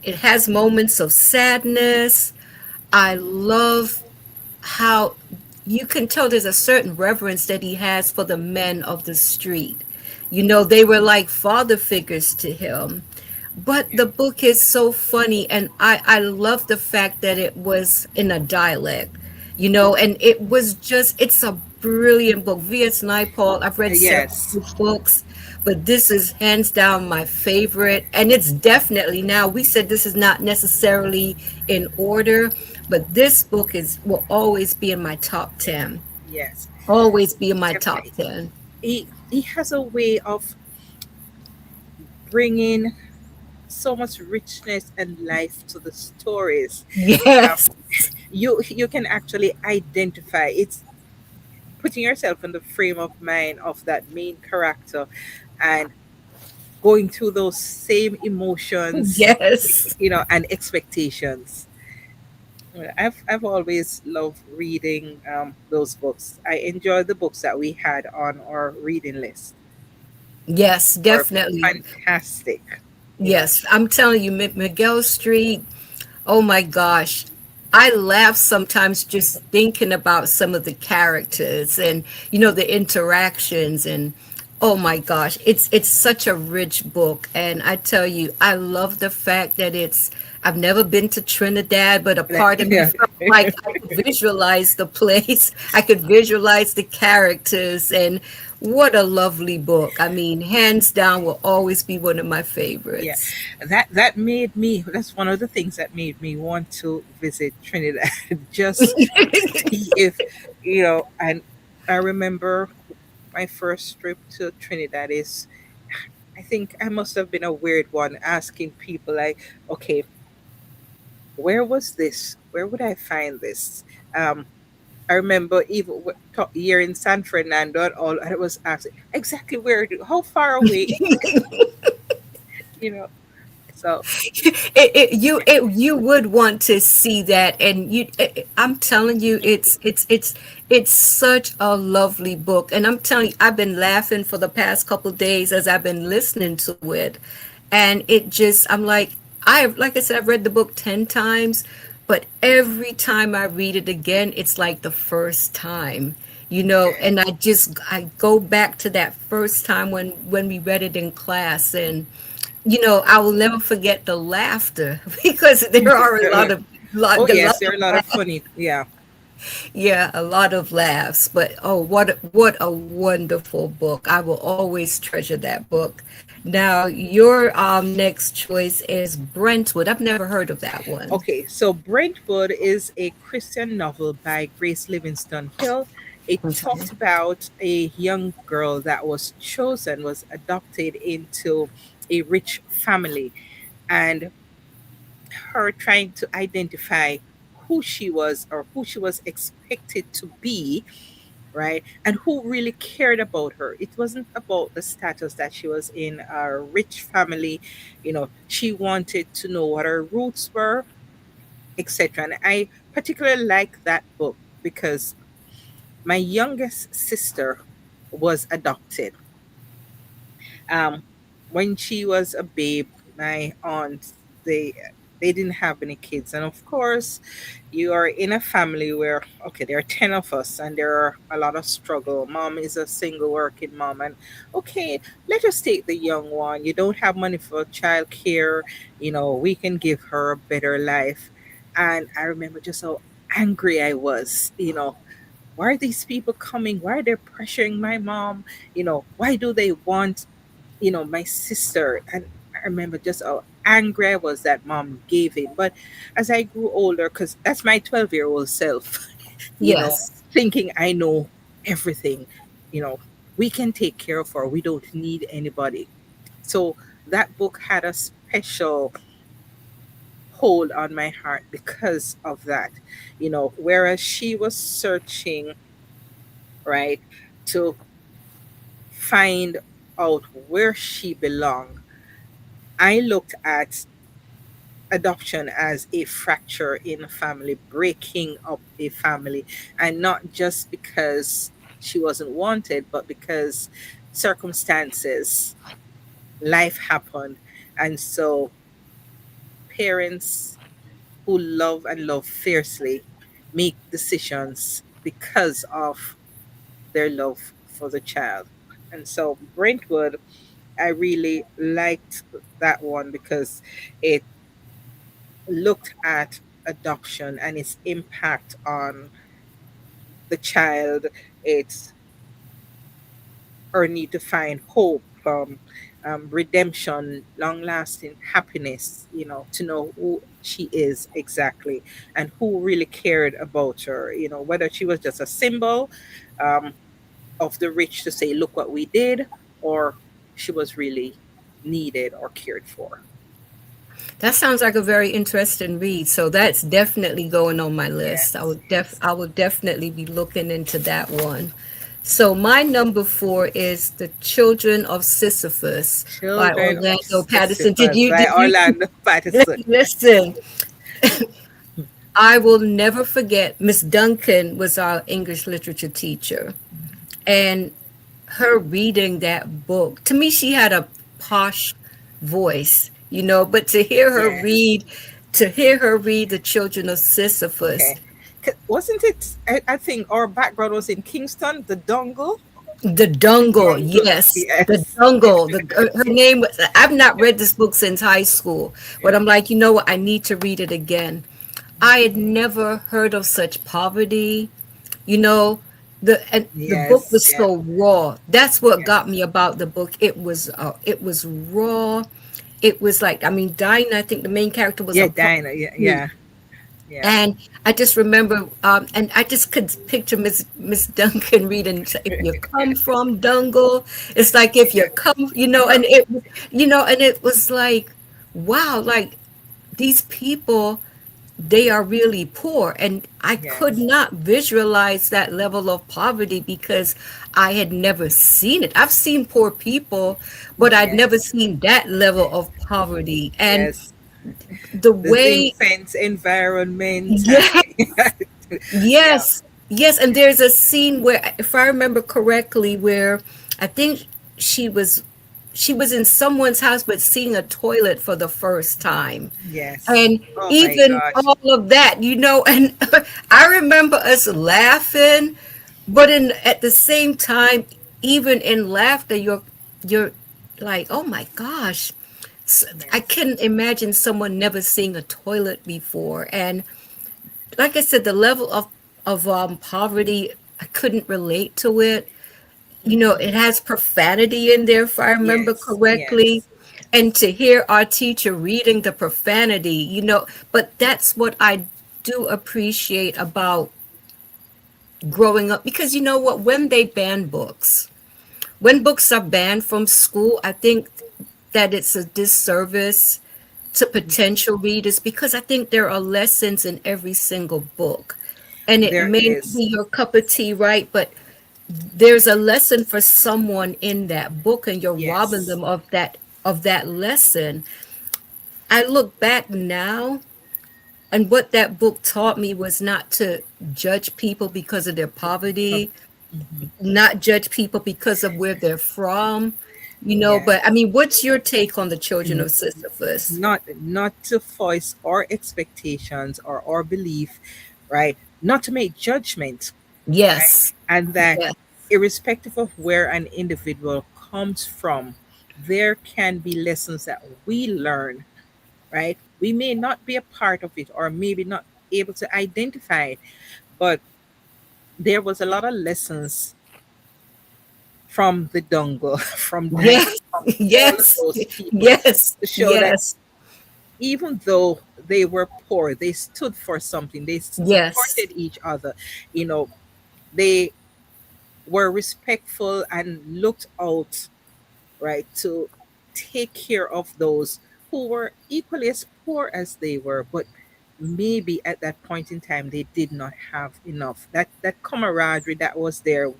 It has moments of sadness. I love how you can tell there's a certain reverence that he has for the men of the street. They were like father figures to him. But the book is so funny, and I love the fact that it was in a dialect, and it's a brilliant book. V.S. Naipaul, I've read several Yes. of his books, but this is hands down my favorite. And it's definitely, now we said this is not necessarily in order, but this book will always be in my top 10. Yes. Always be in my top Definitely. 10. He has a way of bringing so much richness and life to the stories. Um, Yes. you can actually identify. It's putting yourself in the frame of mind of that main character and going through those same emotions, Yes. and expectations. Well, I've always loved reading those books. I enjoy the books that we had on our reading list. Yes, Are definitely. fantastic. You know. Yes, I'm telling you, Miguel Street. Oh my gosh. I laugh sometimes just thinking about some of the characters and the interactions, and oh my gosh, it's such a rich book. And I tell you, I love the fact that I've never been to Trinidad, but a part of me Yeah. felt like I could visualize the place. I could visualize the characters, and what a lovely book. I mean, hands down will always be one of my Yeah, favorites. that made me. That's one of the things that made me want to visit Trinidad, just to see if, And I remember my first trip to Trinidad is. I think I must have been a weird one asking people like, okay, where was this? Where would I find this? Um, I remember even here in San Fernando and all, I was asking exactly how far away, you know. So You would want to see that, and I'm telling you, it's such a lovely book. And I'm telling you, I've been laughing for the past couple days as I've been listening to it, and I'm like, like I said, I've read the book 10 times, but every time I read it again, it's like the first time. And I go back to that first time when we read it in class, and I will never forget the laughter because there are a lot of oh lot, a yes, lot there are of a lot of funny. Yeah. yeah, a lot of laughs. But oh, what a wonderful book! I will always treasure that book. Now, your next choice is Brentwood. I've never heard of that one. Okay, so Brentwood is a Christian novel by Grace Livingston Hill. It talks about a young girl that was adopted into a rich family, and her trying to identify who she was or who she was expected to be, right? And who really cared about her. It wasn't about the status that she was in a rich family. She wanted to know what her roots were, etc. And I particularly like that book. because my youngest sister was adopted. Um, when she was a babe, my aunt, they they didn't have any kids, and of course, you are in a family where, okay, there are 10 of us, and there are a lot of struggle. Mom is a single working mom, and okay, let us take the young one. You don't have money for child care, we can give her a better life. And I remember just how angry I was. Why are these people coming? Why are they pressuring my mom? Why do they want my sister? And I remember just how angry I was that mom gave in. But as I grew older, because that's my 12-year-old self, Yes. thinking I know everything, you know, we can take care of her. We don't need anybody. So that book had a special hold on my heart because of that. Whereas she was searching, right, to find out where she belonged, I looked at adoption as a fracture in a family, breaking up a family, and not just because she wasn't wanted, but because circumstances, life happened. And so parents who love and love fiercely make decisions because of their love for the child. And so Brentwood, I really liked that one because it looked at adoption and its impact on the child, its her need to find hope, redemption, long lasting happiness, to know who she is exactly and who really cared about her, whether she was just a symbol um, of the rich to say, look what we did, or she was really needed or cared for. That sounds like a very interesting read. So that's definitely going on my list. Yes, yes. I will definitely be looking into that one. So my number four is The Children of Sisyphus by Children of Orlando Patterson. Sisyphus by Did you Orlando Patterson. listen? I will never forget Miss Duncan was our English literature teacher, and her reading that book, to me she had a posh voice, but Yes. to hear her read The Children of Sisyphus. Okay. Wasn't it? I think our background was in Kingston, the dongle. The The Dungle, dongle. yes, the Yes. Dungle. Her name was. I've not read this book since high school, but Yeah. I'm like, you know what? I need to read it again. I had never heard of such poverty. You know, the book Yes. was Yeah. so raw. That's what got Yes. me about the book. It was raw. It was like, I mean, Dinah, I think the main character was a Yeah. Dinah. Yeah. prostitute. Yeah. Yeah. And I just remember, and I just could picture Miss Duncan reading, "If you come from Dungle," it's like if you come, and it was like, wow, like these people, they are really poor, and I could Yes. not visualize that level of poverty because I had never seen it. I've seen poor people, but I'd never Yes. seen that level of poverty, and Yes. the The zinc way. fence environment Yeah. yeah. Yes, yes, and there's a scene where, if I remember correctly, where I think she was she was in someone's house but seeing a toilet for the first time. Yes. And Oh my even gosh. all of that, and I remember us laughing, but at the same time, even in laughter, you're like, oh my gosh. I Yes. couldn't imagine someone never seeing a toilet before. And like I said, the level of poverty, I couldn't relate to it. It has profanity in there, if I remember Yes. correctly. Yes. And to hear our teacher reading the profanity, but that's what I do appreciate about growing up, because you know what, when books are banned from school, I think that it's a disservice to Yes. potential readers, because I think there are lessons in every single book. And it There may not is. be your cup of tea, right? But there's a lesson for someone in that book, and you're robbing Yes. them of that lesson. I look back now, And what that book taught me was not to judge people because of their Oh, poverty, mhm. not judge people because of where they're from, Yeah. but I mean, what's your take on the children N- of Sisyphus? not to voice our expectations or our belief, right? Not to make judgment, right? Yes, And that yes, irrespective of where an individual comes from, there can be lessons that we learn, right? We may not be a part of it or maybe not able to identify it, but there was a lot of lessons from the dongle, from Dinah, yes, from all of yes, those people yes, to show that yes, even though they were poor, they stood for something. They yes, supported each other. You know, they were respectful and looked out, right, to take care of those who were equally as poor as they were, but maybe at that point in time they did not have enough. That camaraderie that was there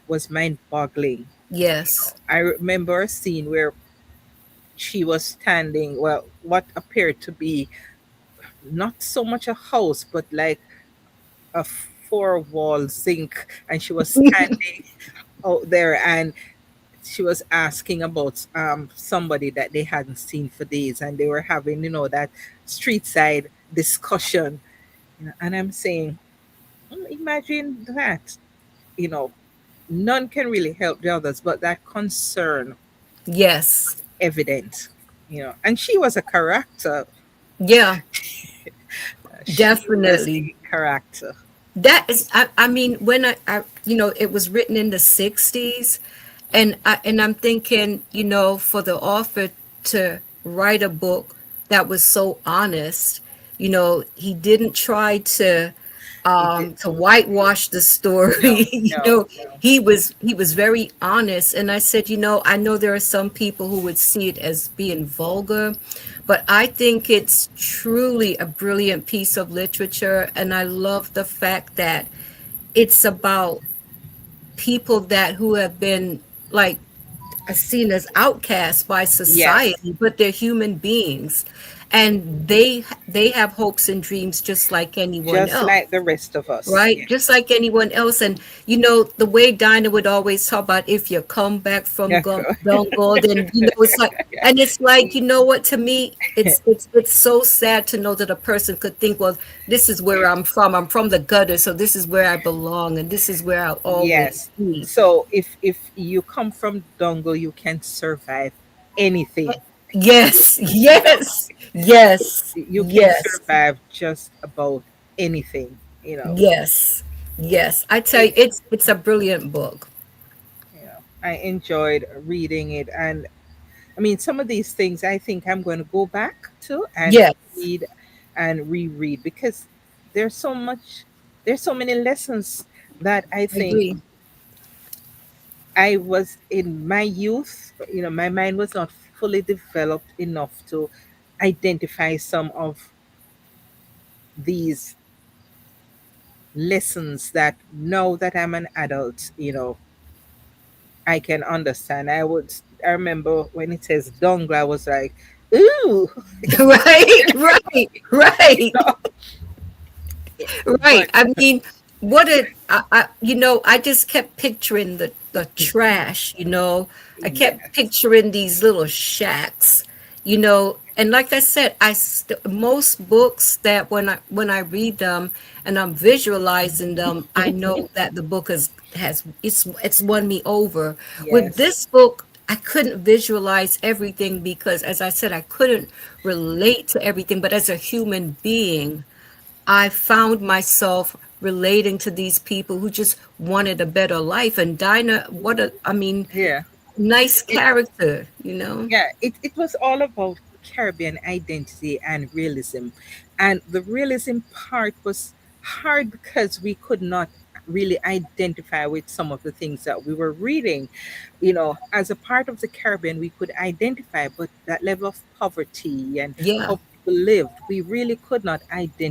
was mind-boggling. yes. I remember a scene where she was standing, well, what appeared to be not so much a house, but like a four-wall zinc, and she was standing out there and she was asking about somebody that they hadn't seen for days, and they were having, that street side discussion. And I'm saying, imagine that, you know none can really help the others, but that concern Yes, was evident. And she was a character. yeah, She was definitely. a character. That is, I mean, when it was written in the 60s, and I'm thinking, for the author to write a book that was so honest, he didn't try He did. to whitewash the No, story. no, no. He was very honest, and I said, I know there are some people who would see it as being vulgar, but I think it's truly a brilliant piece of literature, and I love the fact that it's about people that who have been, like, are seen as outcasts by Yes, society, but they're human beings, and they have hopes and dreams just like anyone just else. like the rest of us. Right, Yeah. just like anyone else. And the way Dinah would always talk about, if you come back from Yeah, cool. Dungle, then it's like, Yeah. and it's like, what, to me, it's so sad to know that a person could think, well, this is where I'm from. I'm from the gutter, so this is where I belong, and this is where I'll always Yes. be. So if you come from Dongle, you can survive anything. Yes, You know, yes, yes, you can yes, survive just about anything. yes, yes. I tell you, It, it's a brilliant book. I enjoyed reading it, and I mean, some of these things I think I'm going to go back to and Yes, read and reread because there's so much, there's so many lessons that I I think agree. I was in my youth, my mind was not fully developed enough to identify some of these lessons that now that I'm an adult, I can understand. I remember when it says dongle, I was like, ooh, Right, right, you right, know, right. but I mean, I just kept picturing the trash. I kept yes, picturing these little shacks. And like I said, most books that when I read them and I'm visualizing them, I know that the book it's won me over. With yes, this book, I couldn't visualize everything because, as I said, I couldn't relate to everything. But as a human being, I found myself relating to these people who just wanted a better life. And Dinah, I mean, yeah. nice It, character. yeah, it was all about Caribbean identity and realism. And the realism part was hard because we could not really identify with some of the things that we were reading. As a part of the Caribbean, we could identify, but that level of poverty and Yeah, how people lived, we really could not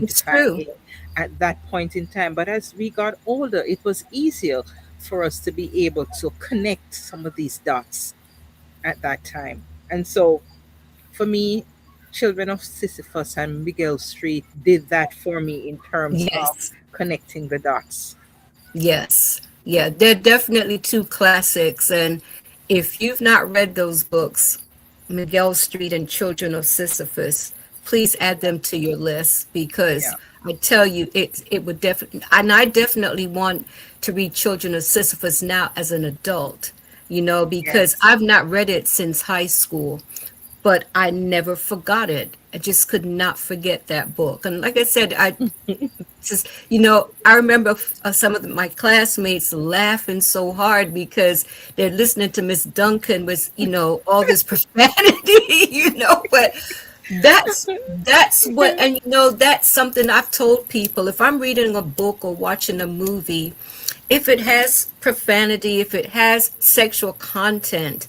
it's identify true. it at that point in time. But as we got older, it was easier for us to be able to connect some of these dots at that time. And so for me, Children of Sisyphus and Miguel Street did that for me in terms of Yes. connecting the dots. Yes. Yeah, they're definitely two classics. And if you've not read those books, Miguel Street and Children of Sisyphus, please add them to your list because Yeah. I tell you, it would definitely, and I definitely want to read Children of Sisyphus now as an adult, because Yes. I've not read it since high school, but I never forgot it. I just could not forget that book. And like I said, I remember some of my classmates laughing so hard because they're listening to Miss Duncan with, all this profanity, but that's what, and that's something I've told people. If I'm reading a book or watching a movie, if it has profanity, if it has sexual content,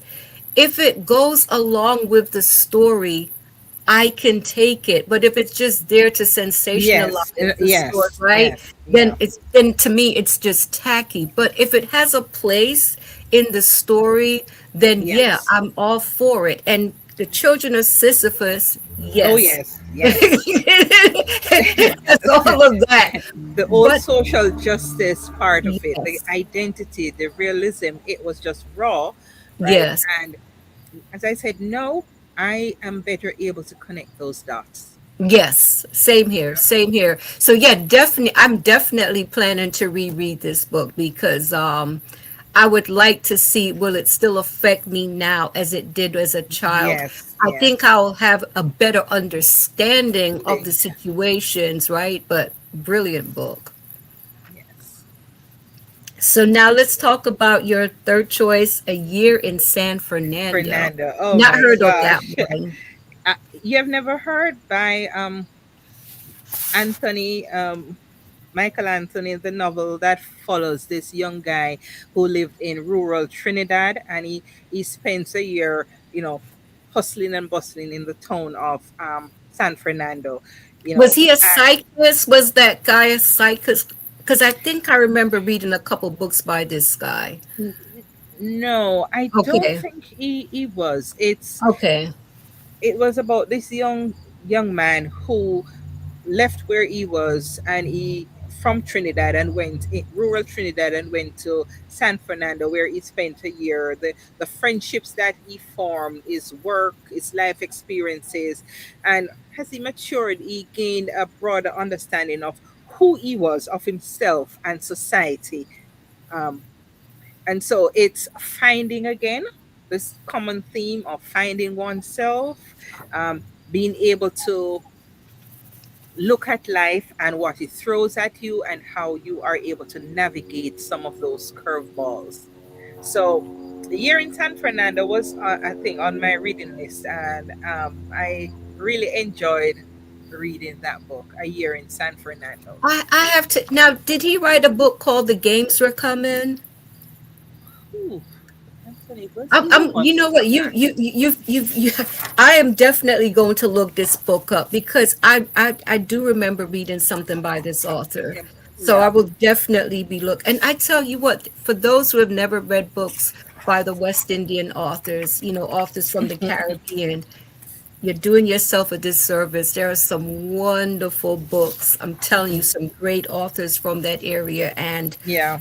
if it goes along with the story, I can take it. But if it's just there to Yes. sensationalize the story, Yes. right? Yes. Then Yeah. to me it's just tacky. But if it has a place in the story, then yeah, Yes. I'm all for it. And the Children of Sisyphus, Oh, yes. yes. Yes. That's all of that. The old But social justice part of it, the yes, identity, the realism, it was just raw, right? yes. And as I said, no, I am better able to connect those dots. Yes, same here, same here. So yeah, definitely I'm definitely planning to reread this book because I would like to see will it still affect me now as it did as a child. Yes. I think Yes. I'll have a better understanding of the Thing. situations, right? But brilliant book. Yes. So now let's talk about your third choice, A Year in San Fernando. Fernando. Oh Not my heard of that gosh. one. You have never heard by Anthony Michael Anthony, the novel that follows this young guy who lived in rural Trinidad, and he spends a year, hustling and bustling in the town of San Fernando, you Was know. he a cyclist? Was that guy a cyclist? Because I think I remember reading a couple books by this guy. No, I don't Okay. think he was. Okay. It was about this young man who left where he was, and he from Trinidad and went in rural Trinidad and went to San Fernando where he spent a year. The friendships that he formed, his work, his life experiences, and as he matured, he gained a broader understanding of who he was, of himself and society. Um, and so it's finding again this common theme of finding oneself, being able to look at life and what it throws at you and how you are able to navigate some of those curveballs. So, the year in San Fernando was, I think, on my reading list, and I really enjoyed reading that book, A Year in San Fernando. I have to now. Did he write a book called The Games Were Coming? Ooh, Anthony, was he I'm you must know have what done that. you I am definitely going to look this book up because I do remember reading something by this author. Yeah, So I yeah, will definitely be look. And I tell you what, for those who have never read books by the West Indian authors, authors from the Caribbean, you're doing yourself a disservice. There are some wonderful books. I'm telling you, some great authors from that area. And yeah,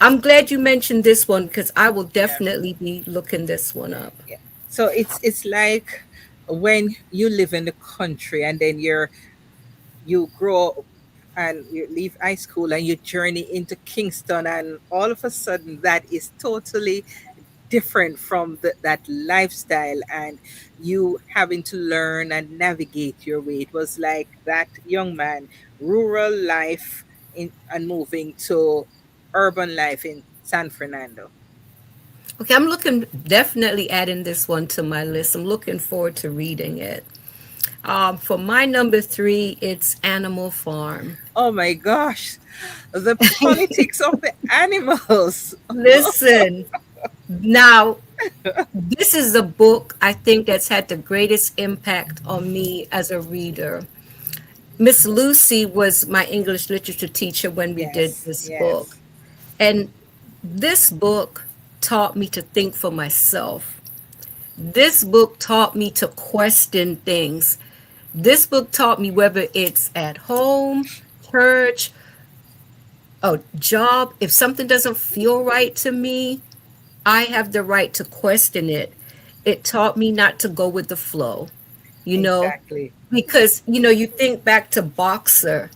I'm glad you mentioned this one because I will yeah, definitely be looking this one up. yeah. So it's like when you live in the country and then you grow up and you leave high school and you journey into Kingston, and all of a sudden that is totally different from that lifestyle, and you having to learn and navigate your way. It was like that young man, rural life and moving to urban life in San Fernando. Okay, I'm looking definitely adding this one to my list. I'm looking forward to reading it. For my number three, it's Animal Farm. Oh my gosh, the politics of the animals. Listen, now this is a book I think that's had the greatest impact on me as a reader. Miss Lucy was my English literature teacher when we did Yes, this book. yes, And this book taught me to think for myself. This book taught me to question things. This book taught me whether it's at home, church, a job, if something doesn't feel right to me, I have the right to question it. It taught me not to go with the flow, you know, Exactly. because, you think back to Boxer,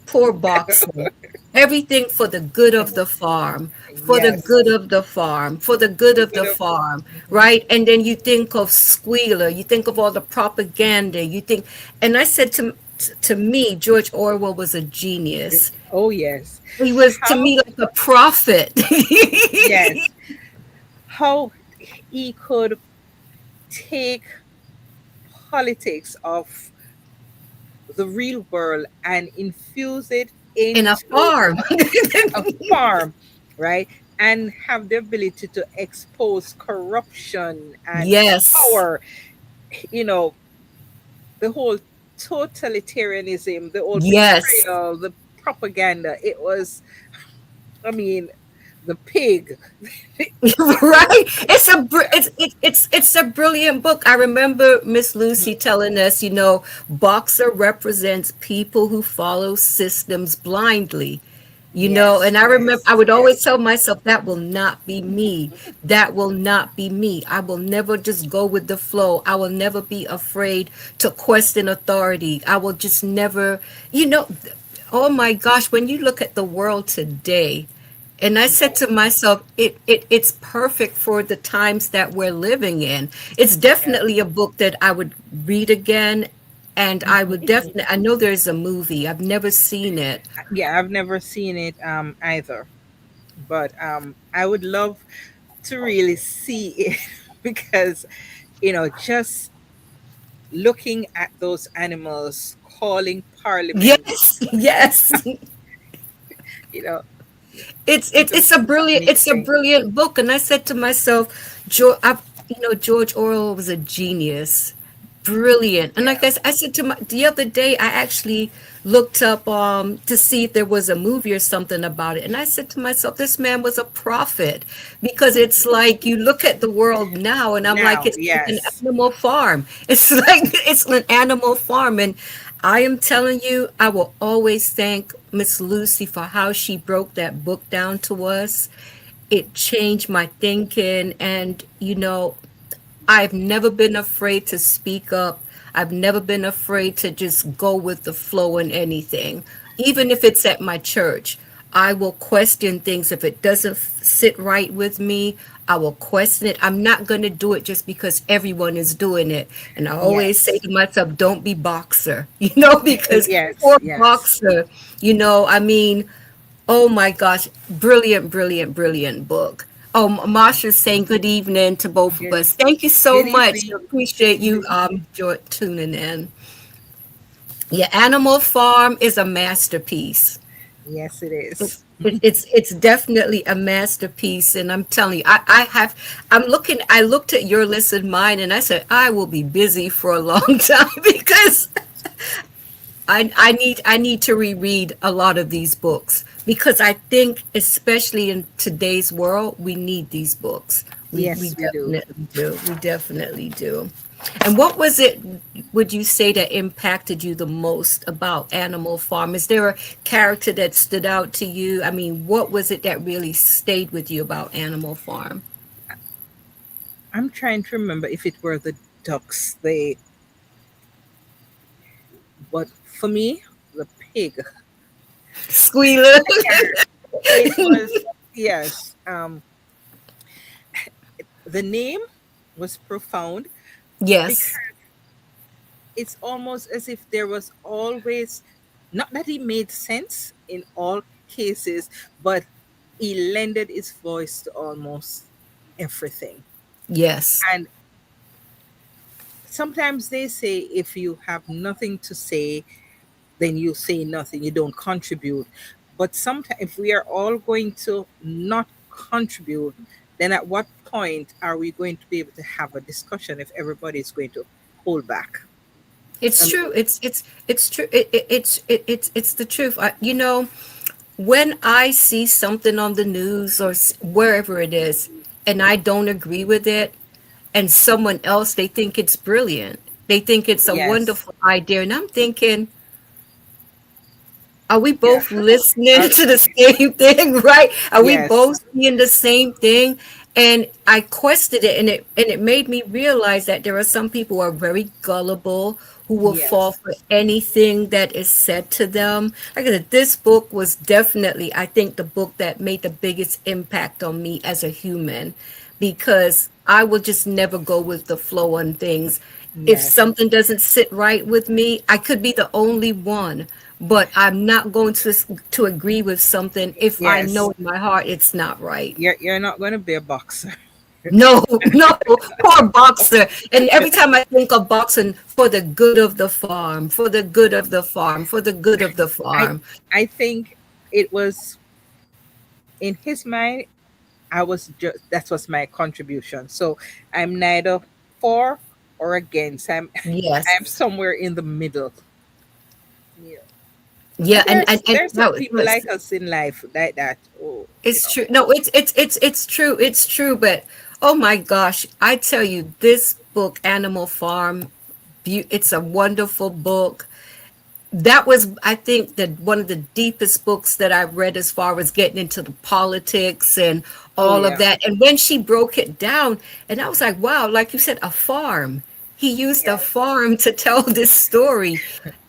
poor Boxer, everything for the good of the farm, for the Yes. good of the farm, for the good The of good the of farm, mhm. right? And then you think of Squealer, you think of all the propaganda, and I said to me, George Orwell was a genius. Oh yes. He was to How me like a prophet. yes. How he could take politics of the real world and infuse it In a into farm. a farm, right? And have the ability to expose corruption and Yes. power, you know, the whole totalitarianism, the whole Yes. betrayal, the propaganda. It was, I mean, the pig. It was, Right. It's a brilliant book. I remember Miss Lucy telling us, Boxer represents people who follow systems blindly. yes, And I remember I yes, would always yes, tell myself that will not be me. That will not be me. I will never just go with the flow. I will never be afraid to question authority. I will just never, you know, oh my gosh, when you look at the world today, and I said to myself, it's perfect for the times that we're living in. It's yes. definitely a book that I would read again, and I would definitely. I know there's a movie. I've never seen it. Yeah, I've never seen it either, but I would love to really see it because just looking at those animals calling parliament, Yes, yes. you know, It's it it's was it's a brilliant it's a amazing. brilliant book, and I said to myself, George Orwell was a genius, brilliant. And like Yeah. I said to my the other day, I actually looked up to see if there was a movie or something about it, and I said to myself, this man was a prophet because it's like you look at the world now, and I'm like, Now, it's like an yes, animal farm. It's like it's an animal farm, and I am telling you, I will always thank Miss Lucy for how she broke that book down to us. It changed my thinking, and I've never been afraid to speak up. I've never been afraid to just go with the flow in anything. Even if it's at my church, I will question things. If it doesn't sit right with me, I will question it. I'm not going to do it just because everyone is doing it. And I always say yes, to myself, don't be Boxer, because yes, poor yes, Boxer, I mean, oh my gosh, brilliant, brilliant, brilliant book. Oh, Marsha's saying good evening to both of good, us. Thank you so good much. evening. Appreciate you tuning in. Yeah, Animal Farm is a masterpiece. Yes, it It's is. it's definitely a masterpiece, and I'm telling you, I looked at your list and mine, and I said I will be busy for a long time because I need to reread a lot of these books because I think, especially in today's world, we need these books. We Yes, we do. definitely do. We definitely do. And what was it, would you say, that impacted you the most about Animal Farm? Is there a character that stood out to you? I mean, what was it that really stayed with you about Animal Farm? I'm trying to remember if it were the ducks. They, but for me, the pig. Squealer. It was yes. The name was profound because Yes. it's almost as if there was always, not that he made sense in all cases, but he lended his voice to almost everything. Yes. And sometimes they say if you have nothing to say, then you say nothing, you don't contribute. But sometimes if we are all going to not contribute, then at what point are we going to be able to have a discussion if everybody is going to hold back? I It's mean, true. It's true. It's the truth. When I see something on the news or wherever it is, and I don't agree with it, and someone else they think it's brilliant. They think it's a Yes. wonderful idea. And I'm thinking, are we Yeah. both listening Uh, to the same thing, right? Are we yes. both seeing the same thing? And I questioned it, and it made me realize that there are some people who are very gullible, who will fall Yes. for anything that is said to them. Like I said, this book was definitely, I think, the book that made the biggest impact on me as a human, because I will just never go with the flow on things. If Yes. something doesn't sit right with me, I could be the only one, but I'm not going to agree with something if I know Yes. in my heart it's not right. You're not going to be a boxer. No, no, poor boxer. And every time I think of boxing, for the good of the farm, for the good of the farm, for the good of the I farm. I think it was in his mind. I was just that was my contribution. So I'm neither for or against. Yes. I'm somewhere in the middle. Yeah. Yeah, And and, there's some no, people yes, like us in life like that. Oh, it's true. No, it's true. It's true. But oh my gosh, I tell you, this book, Animal Farm, it's a wonderful book. That was, I think, that one of the deepest books that I've read as far as getting into the politics and oh all of yeah. that. And when she broke it down, and I was like, wow, like you said, a farm. He used a Yes. farm to tell this story.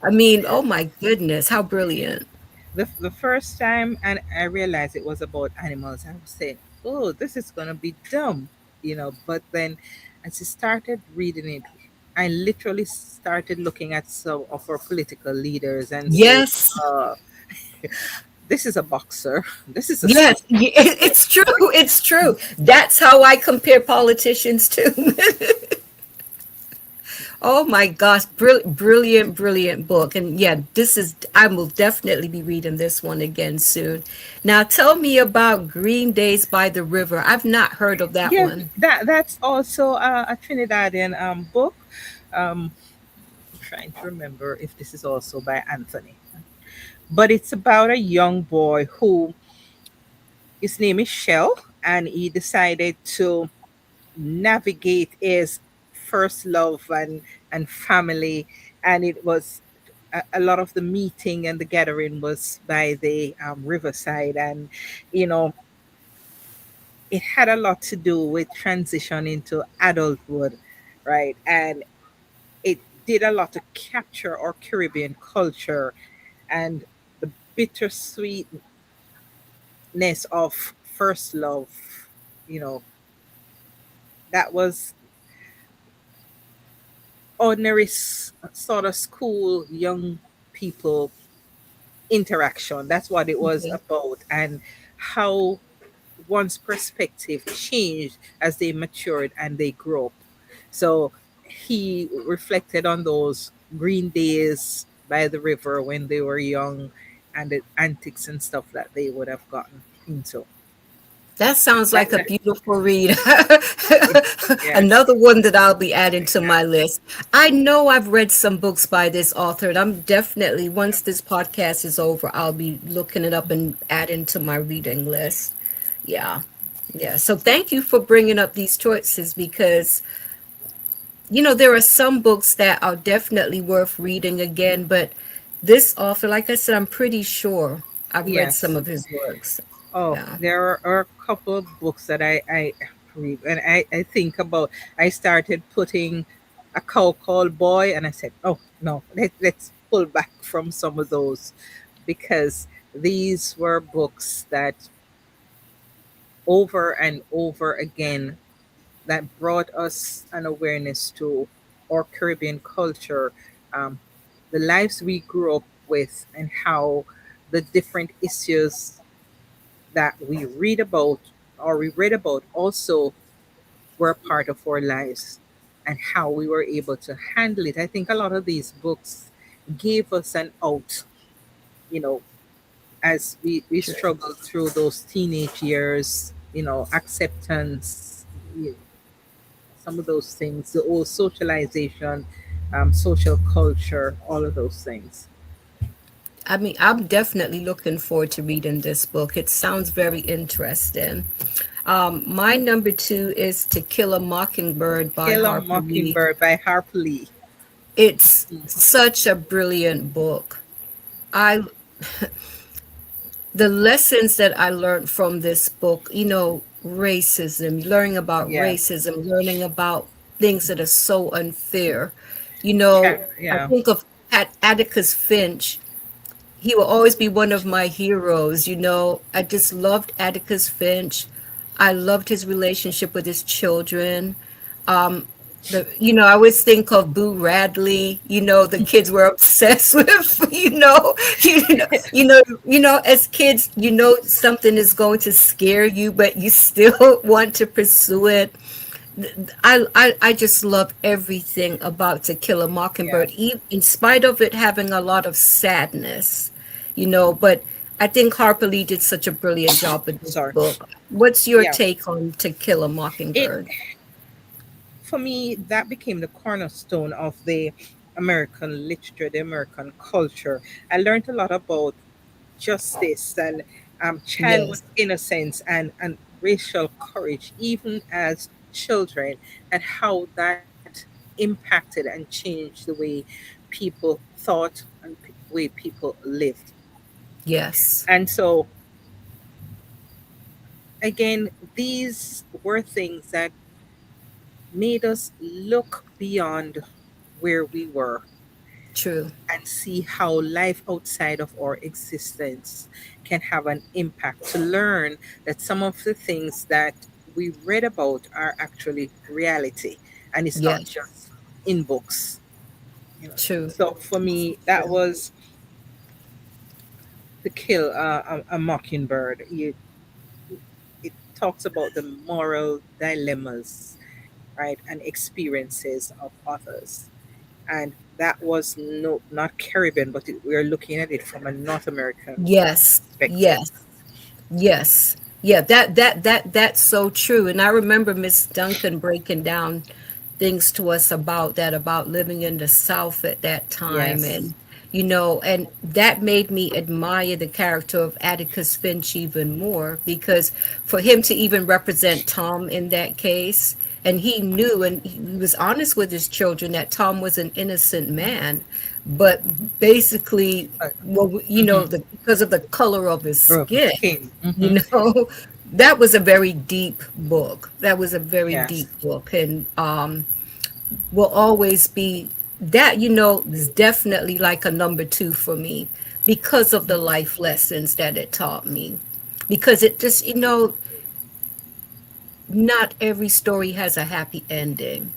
I mean, oh my goodness, how brilliant. The first time and I realized it was about animals, I was saying, "Oh, this is gonna be dumb," But then, as I started reading it, I literally started looking at some of our political leaders and say, Yes, uh, "This is a boxer. This is a yes, school." it's true. It's true. That's how I compare politicians too. Oh my gosh, brilliant, brilliant book. And yeah, I will definitely be reading this one again soon. Now tell me about Green Days by the River. I've not heard of that Yeah, one. that's also a Trinidadian book. Um, I'm trying to remember if this is also by Anthony, but it's about a young boy who his name is Shell, and he decided to navigate his first love and family, and it was a lot of the meeting and the gathering was by the riverside, and you know it had a lot to do with transition into adulthood, right? And it did a lot to capture our Caribbean culture and the bittersweetness of first love. You know, that was ordinary sort of school young people interaction. That's what it was Okay. about, and how one's perspective changed as they matured and they grew up. So he reflected on those green days by the river when they were young and the antics and stuff that they would have gotten into. That sounds That, like a that beautiful read. yes, Another one that I'll be adding to my list. I know I've read some books by this author, and I'm definitely, once this podcast is over, I'll be looking it up and adding to my reading list. Yeah. Yeah. So thank you for bringing up these choices, because there are some books that are definitely worth reading again, but this author, like I said, I'm pretty sure I've read some yes. of his works. Oh, Yeah. there are a couple of books that I read, and I think about. I started putting a cow called boy, and I said, "Oh no, let's pull back from some of those," because these were books that over and over again that brought us an awareness to our Caribbean culture, um, the lives we grew up with, and how the different issues that we read about or we read about also were part of our lives and how we were able to handle it. I think a lot of these books gave us an out, you know, as we True. struggled through those teenage years, acceptance, some of those things, the old socialization, social culture, all of those things. I mean, I'm definitely looking forward to reading this book. It sounds very interesting. My number two is To Kill a Mockingbird by Kill a Harper Lee. Mockingbird by Harper Lee. It's such a brilliant book. I The lessons that I learned from this book, racism, learning about Yeah. racism, learning about things that are so unfair. I Yeah. think of Atticus Finch. He will always be one of my heroes. I just loved Atticus Finch. I loved his relationship with his children. Um, I always think of Boo Radley. The kids were obsessed with. As kids, something is going to scare you, but you still want to pursue it. I just love everything about To Kill a Yeah. Mockingbird, in spite of it having a lot of sadness, But I think Harper Lee did such a brilliant job with this Sorry. book. What's your Yeah. take on To Kill a It Mockingbird? For me, that became the cornerstone of the American literature, the American culture. I learned a lot about justice and childhood Yes, innocence and racial courage, even as children, and how that impacted and changed the way people thought and way people lived. yes, And so, again, these were things that made us look beyond where we were true. and see how life outside of our existence can have an impact. To learn that some of the things that we read about are actually reality and it's not Yes, just in books. You know. true, So for me, that true. was To Kill a Mockingbird. It talks about the moral dilemmas, right, and experiences of others. And that was not Caribbean, but we're looking at it from a North American Yes, perspective. yes. Yes. Yeah, that's so true. And I remember Miss Duncan breaking down things to us about that, about living in the South at that time. Yes. And that made me admire the character of Atticus Finch even more, because for him to even represent Tom in that case, and he knew and he was honest with his children that Tom was an innocent man, but basically, Uh, well, mhm. because of the color of his skin, King. you know, that was a very deep book. That was a very deep Yes. book, and will always be that. Is definitely like a number two for me because of the life lessons that it taught me. Because it just, not every story has a happy ending,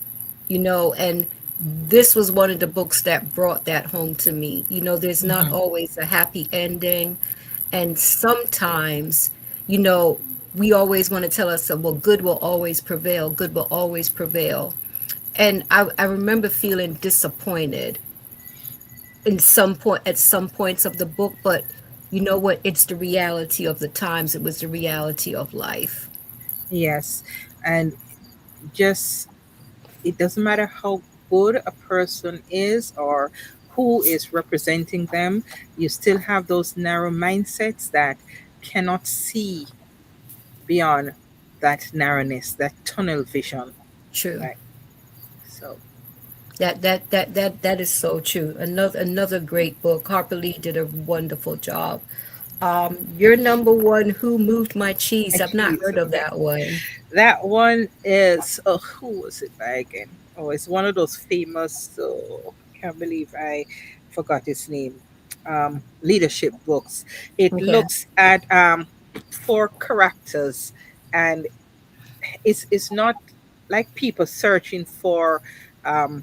and this was one of the books that brought that home to me. There's not Hmm. always a happy ending. And sometimes, you know, we always want to tell ourselves, well, good will always prevail, good will always prevail. And I remember feeling disappointed at some points of the book, but you know what? It's the reality of the times. It was the reality of life. Yes. And just, it doesn't matter how good a person is or who is representing them, you still have those narrow mindsets that cannot see beyond that narrowness, that tunnel vision. True. Right. So, That is so true. Another great book. Harper Lee did a wonderful job. Your number one, Who Moved My Cheese? I've not jeez. heard of that one. That one is, oh, who was it by again? Oh, it's one of those famous, oh, can't believe I forgot his name. Leadership books. It Okay. looks at four characters, and it's not like people searching for um,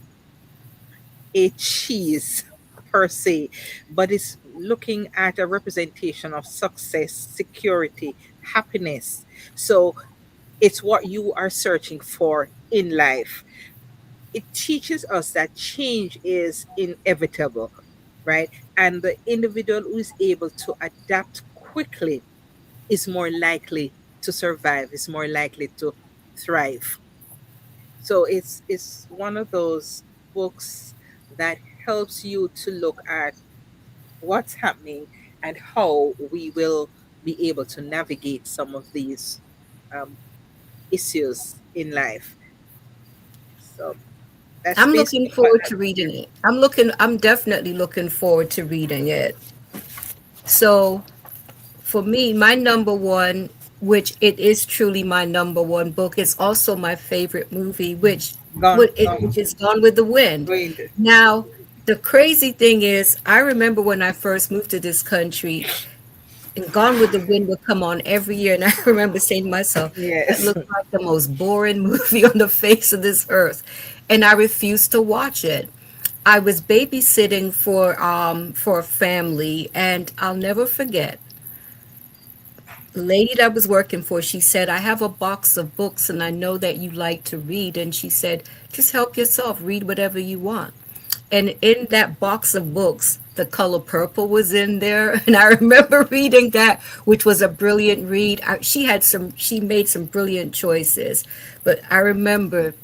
a cheese per se, but it's looking at a representation of success, security, happiness. So it's what you are searching for in life. It teaches us that change is inevitable, right? And the individual who is able to adapt quickly is more likely to survive, is more likely to thrive. So it's one of those books that helps you to look at what's happening and how we will be able to navigate some of these um, issues in life. So. That's I'm looking basically what forward that to book reading is. it. I'm definitely looking forward to reading it. So for me, my number one, which it is truly my number one book, is also my favorite movie, Gone, which gone, is Gone with the Wind. going to, Now, the crazy thing is, I remember when I first moved to this country, and Gone with the Wind would come on every year, and I remember saying to myself, that yes, looks like the most boring movie on the face of this earth, and I refused to watch it. I was babysitting for a family, and I'll never forget the lady that I was working for. She said, I have a box of books and I know that you like to read. And she said, just help yourself, read whatever you want. And in that box of books, The Color Purple was in there. And I remember reading that, which was a brilliant read. She made some brilliant choices. But I remember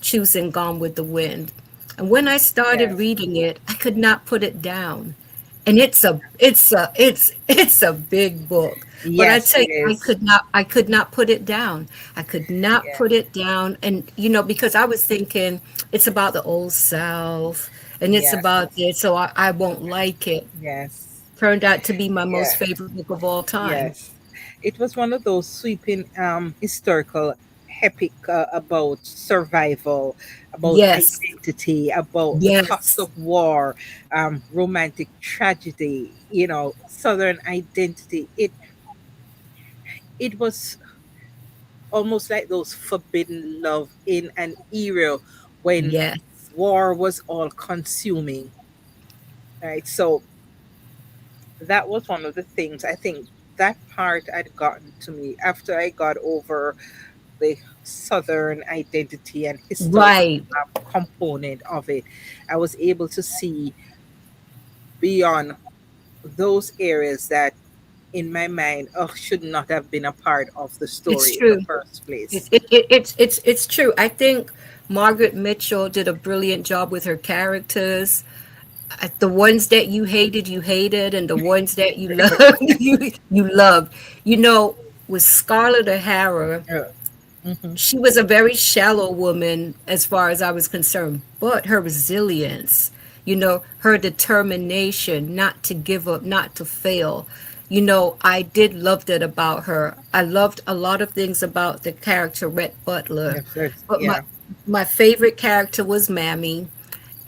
choosing Gone with the Wind. And when I started yes, reading it, I could not put it down. And it's a big book. But I yes, tell it you, is. I could not put it down. I could not Yeah, put it down. And because I was thinking it's about the old South and it's yeah, about this, so I won't like it. yes, Turned out to be my most yeah, favorite book of all time. yes. It was one of those sweeping historical epic about survival, about Yes. identity, about the cost Yes. of war, romantic tragedy, Southern identity. It was almost like those forbidden love in an era when Yes. war was all consuming, right? So that was one of the things I think that part had gotten to me after I got over the Southern identity and historical Right. component of it. I was able to see beyond those areas that in my mind should not have been a part of the It's story in the true. first place. It's true. I think Margaret Mitchell did a brilliant job with her characters. The ones that you hated, and the ones that you loved, you loved. You know, with Scarlett O'Hara, Uh, mhm. she was a very shallow woman as far as I was concerned, but her resilience, her determination not to give up, not to fail. I did love that about her. I loved a lot of things about the character Rhett Butler, Yes, but my yeah, my favorite character was Mammy.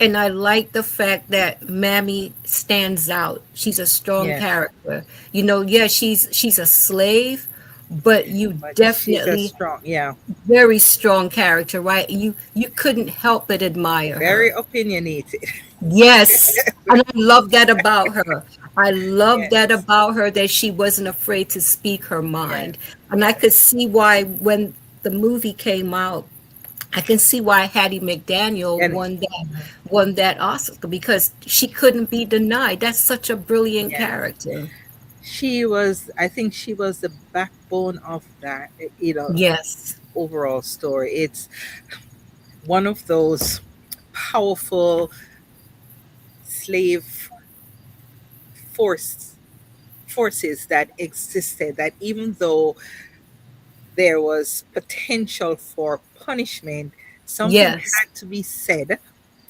And I like the fact that Mammy stands out. She's a strong yes. character. Yeah, she's a slave, but you But she's a definitely strong, yeah, very strong character, right? You couldn't help but admire very her. opinionated. Yes. And I love that about her. I love that Yes, about her that she wasn't afraid to speak her yes, mind. And I could yes. see why when the movie came out, I can see why Hattie McDaniel And won that Oscar because she couldn't be denied. That's such a brilliant yes, character. I think she was the backbone of that, Yes. overall story. It's one of those powerful slave force forces that existed that even though there was potential for punishment, something Yes. had to be said,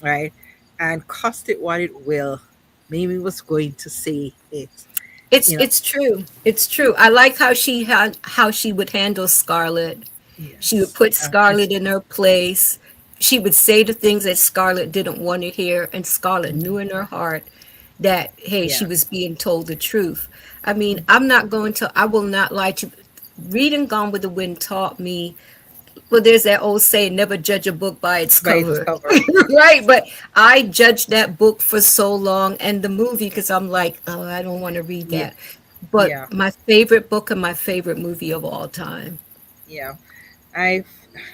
right? And cost it what it will. Mimi was going to say it, It's you know. it's true. It's true. I like how she would handle Scarlett. She would Yes. put Scarlett in her place. She would say the things that Scarlett didn't want to hear, and Scarlett knew in her heart that hey, she Yeah. was being told the truth. I mean, I will not lie to you. Reading Gone with the Wind taught me, well, there's that old saying, never judge a book by its By its cover. cover. Right? But I judged that book for so long and the movie because I'm like, oh, I don't want to read Yeah. that. But Yeah. my favorite book and my favorite movie of all time. Yeah. I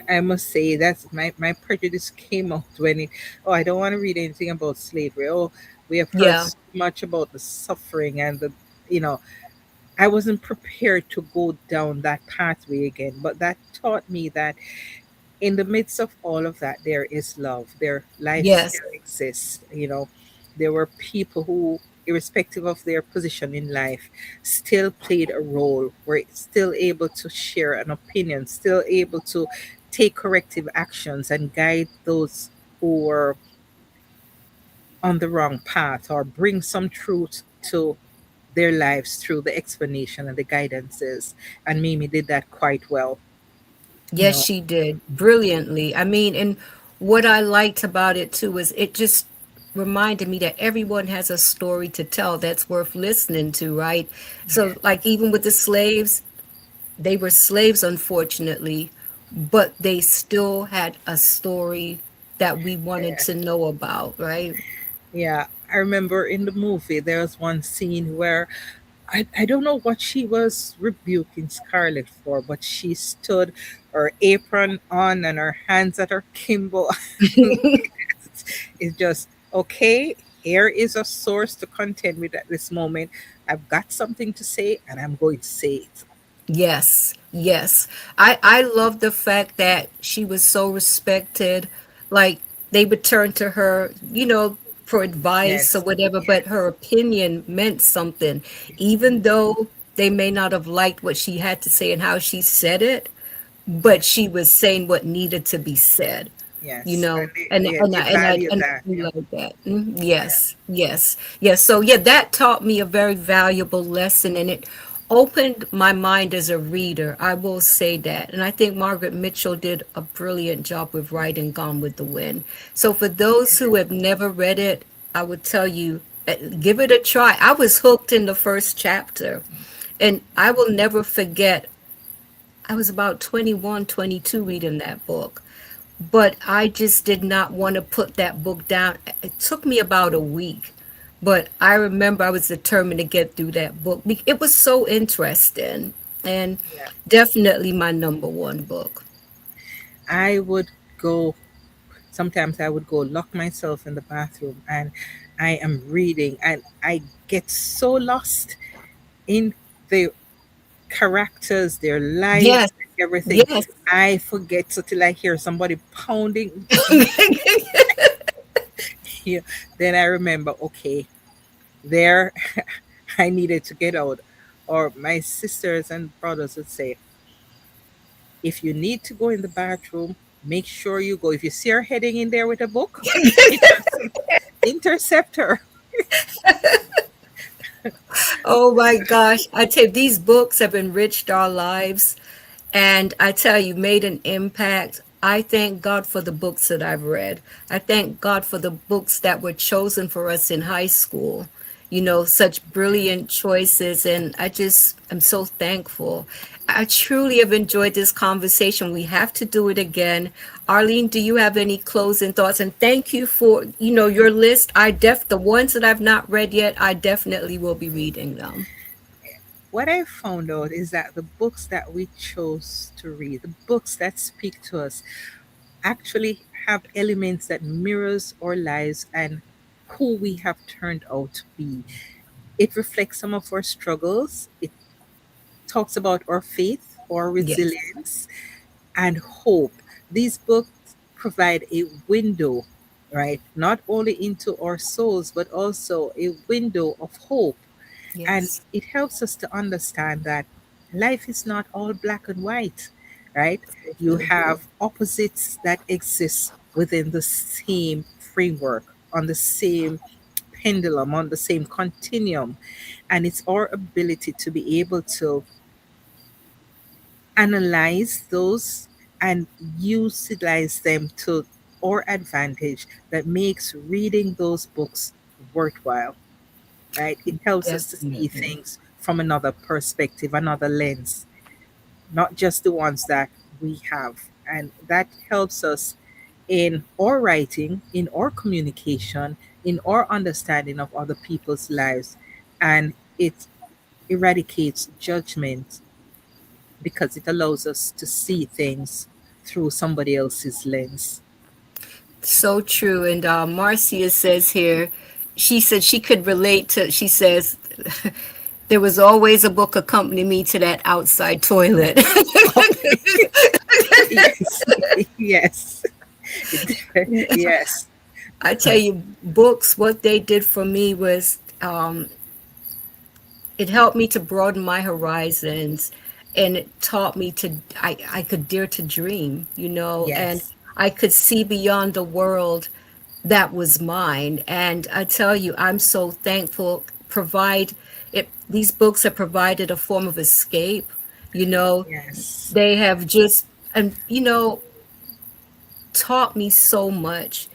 I must say that's my prejudice came out when it, oh, I don't want to read anything about slavery. Oh, we have heard Yeah. so much about the suffering and the, you know, I wasn't prepared to go down that pathway again. But that taught me that in the midst of all of that, there is love. There, life Yes. still exists. There were people who, irrespective of their position in life, still played a role. Were still able to share an opinion, still able to take corrective actions and guide those. who were on the wrong path, or bring some truth to their lives through the explanation and the guidances. And Mimi did that quite well, you Yes, know. she did brilliantly. I mean, and what I liked about it too was it just reminded me that everyone has a story to tell that's worth listening to, right? Yeah. So, like, even with the slaves, they were slaves, unfortunately, but they still had a story that we wanted Yeah. to know about, right? Yeah. I remember in the movie there was one scene where I don't know what she was rebuking Scarlett for, but she stood, her apron on and her hands at her kimbo. It's just, okay, here is a source to contend with at this moment. I've got something to say and I'm going to say it. Yes, yes. I love the fact that she was so respected. Like they would turn to her, for advice or Yes, whatever, but yes, her opinion meant something. Even though they may not have liked what she had to say and how she said it, but yes, she was saying what needed to be said, yes. And yeah, and they I value and I that. do Yeah, like that. yeah, Yes, yes, yes. So yeah, that taught me a very valuable lesson, and it opened my mind as a reader. I will say that, and I think Margaret Mitchell did a brilliant job with writing Gone with the Wind. So for those who have never read it, I would tell you, give it a try. I was hooked in the first chapter, and I will never forget. I was about 21, 22 reading that book, but I just did not want to put that book down. It took me about a week, but I remember I was determined to get through that book. It was so interesting and yeah. definitely my number one book. I would go, sometimes I would go lock myself in the bathroom and I am reading and I get so lost in the characters, their lives, Yes, everything. yes. I forget till I hear somebody pounding here. Then I remember, okay, there I needed to get out. Or my sisters and brothers would say, if you need to go in the bathroom, make sure you go. If you see her heading in there with a book, intercept her. Oh my gosh. I tell you, these books have enriched our lives. And I tell you, made an impact. I thank God for the books that I've read. I thank God for the books that were chosen for us in high school. Such brilliant choices. And I just am so thankful. I truly have enjoyed this conversation. We have to do it again. Arlene, do you have any closing thoughts? And thank you for, your list. The ones that I've not read yet, I definitely will be reading them. What I found out is that the books that we chose to read, the books that speak to us, actually have elements that mirrors our lives and who we have turned out to be. It reflects some of our struggles. It talks about our faith, our Yes. resilience, and hope. These books provide a window, right? Not only into our souls, but also a window of hope. And Yes. it helps us to understand that life is not all black and white, right? You have opposites that exist within the same framework, on the same pendulum, on the same continuum. And it's our ability to be able to analyze those and utilize them to our advantage that makes reading those books worthwhile, right? It helps us to see Definitely. things from another perspective, another lens, not just the ones that we have. And that helps us in our writing, in our communication, in our understanding of other people's lives. And it eradicates judgment because it allows us to see things through somebody else's lens. So true. And Marcia says here, she said she could relate to, she says, there was always a book accompanying me to that outside toilet. Okay. Yes. Yes. Yes. I tell you, books, what they did for me was it helped me to broaden my horizons and it taught me I could dare to dream, and Yes. I could see beyond the world that was mine. And I tell you, I'm so thankful. Provide it. These books have provided a form of escape. You know, Yes. they have just, and taught me so much.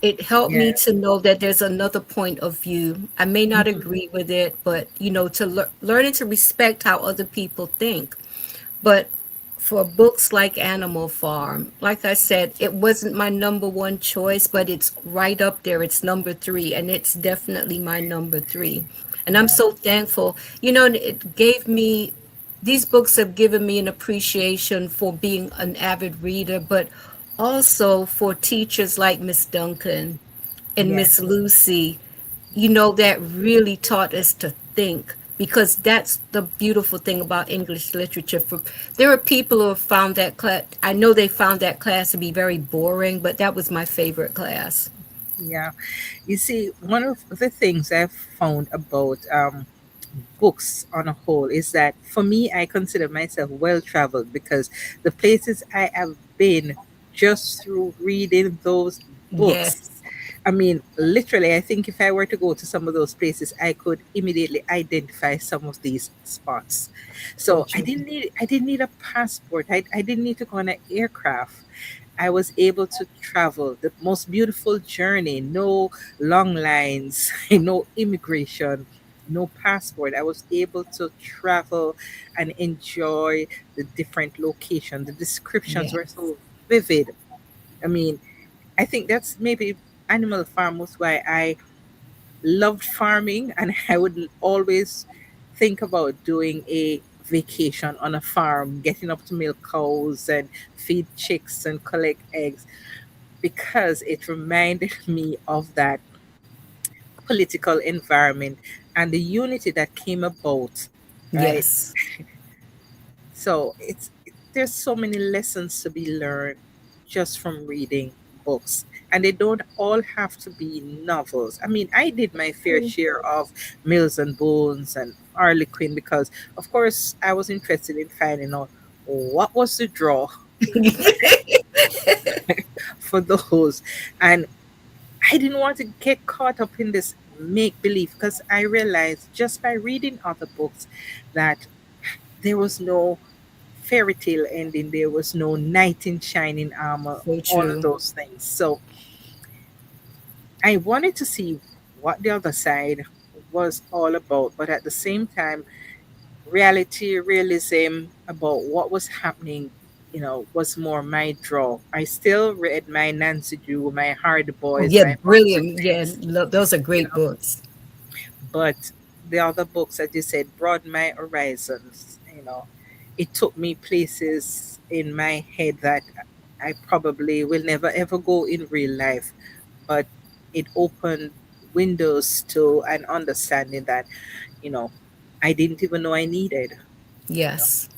It helped me Yeah. to know that there's another point of view. I may not Mhm. agree with it, but to learning to respect how other people think. But for books like Animal Farm, like I said, it wasn't my number one choice, but it's right up there. It's number three, and it's definitely my number three. And I'm Yeah. so thankful. And it gave me, these books have given me an appreciation for being an avid reader, but also for teachers like Miss Duncan and Miss Yes. Lucy, that really taught us to think, because that's the beautiful thing about English literature. There are people who have found that class, I know they found that class to be very boring, but that was my favorite class. Yeah. You see, one of the things I've found about books on a whole is that for me, I consider myself well traveled because the places I have been just through reading those books. Yes, I mean, literally, I think if I were to go to some of those places, I could immediately identify some of these spots. so So I true. didn't need a passport. I didn't need to go on an aircraft. I was able to travel the most beautiful journey, no long lines, no immigration, no passport. I was able to travel and enjoy the different locations. The descriptions were Yes. so vivid. I mean, I think that's maybe Animal Farm was why I loved farming, and I would always think about doing a vacation on a farm, getting up to milk cows and feed chicks and collect eggs because it reminded me of that political environment and the unity that came about, right? Yes. So there's so many lessons to be learned just from reading books. And they don't all have to be novels. I mean, I did my fair share of Mills and Bones and Harlequin because, of course, I was interested in finding out what was the draw for those. And I didn't want to get caught up in this make believe because I realized just by reading other books that there was no fairy tale ending, there was no knight in shining armor, So all of true. those things. So I wanted to see what the other side was all about, but at the same time, realism about what was happening, was more my draw. I still read my Nancy Drew, my Hard Oh, Boys, yeah, my Mountain brilliant. Yeah, Mix, those are you great know, books. but the other books, as you said, broadened my horizons. It took me places in my head that I probably will never ever go in real life, but it opened windows to an understanding that, you know, I didn't even know I needed, you know, Yes.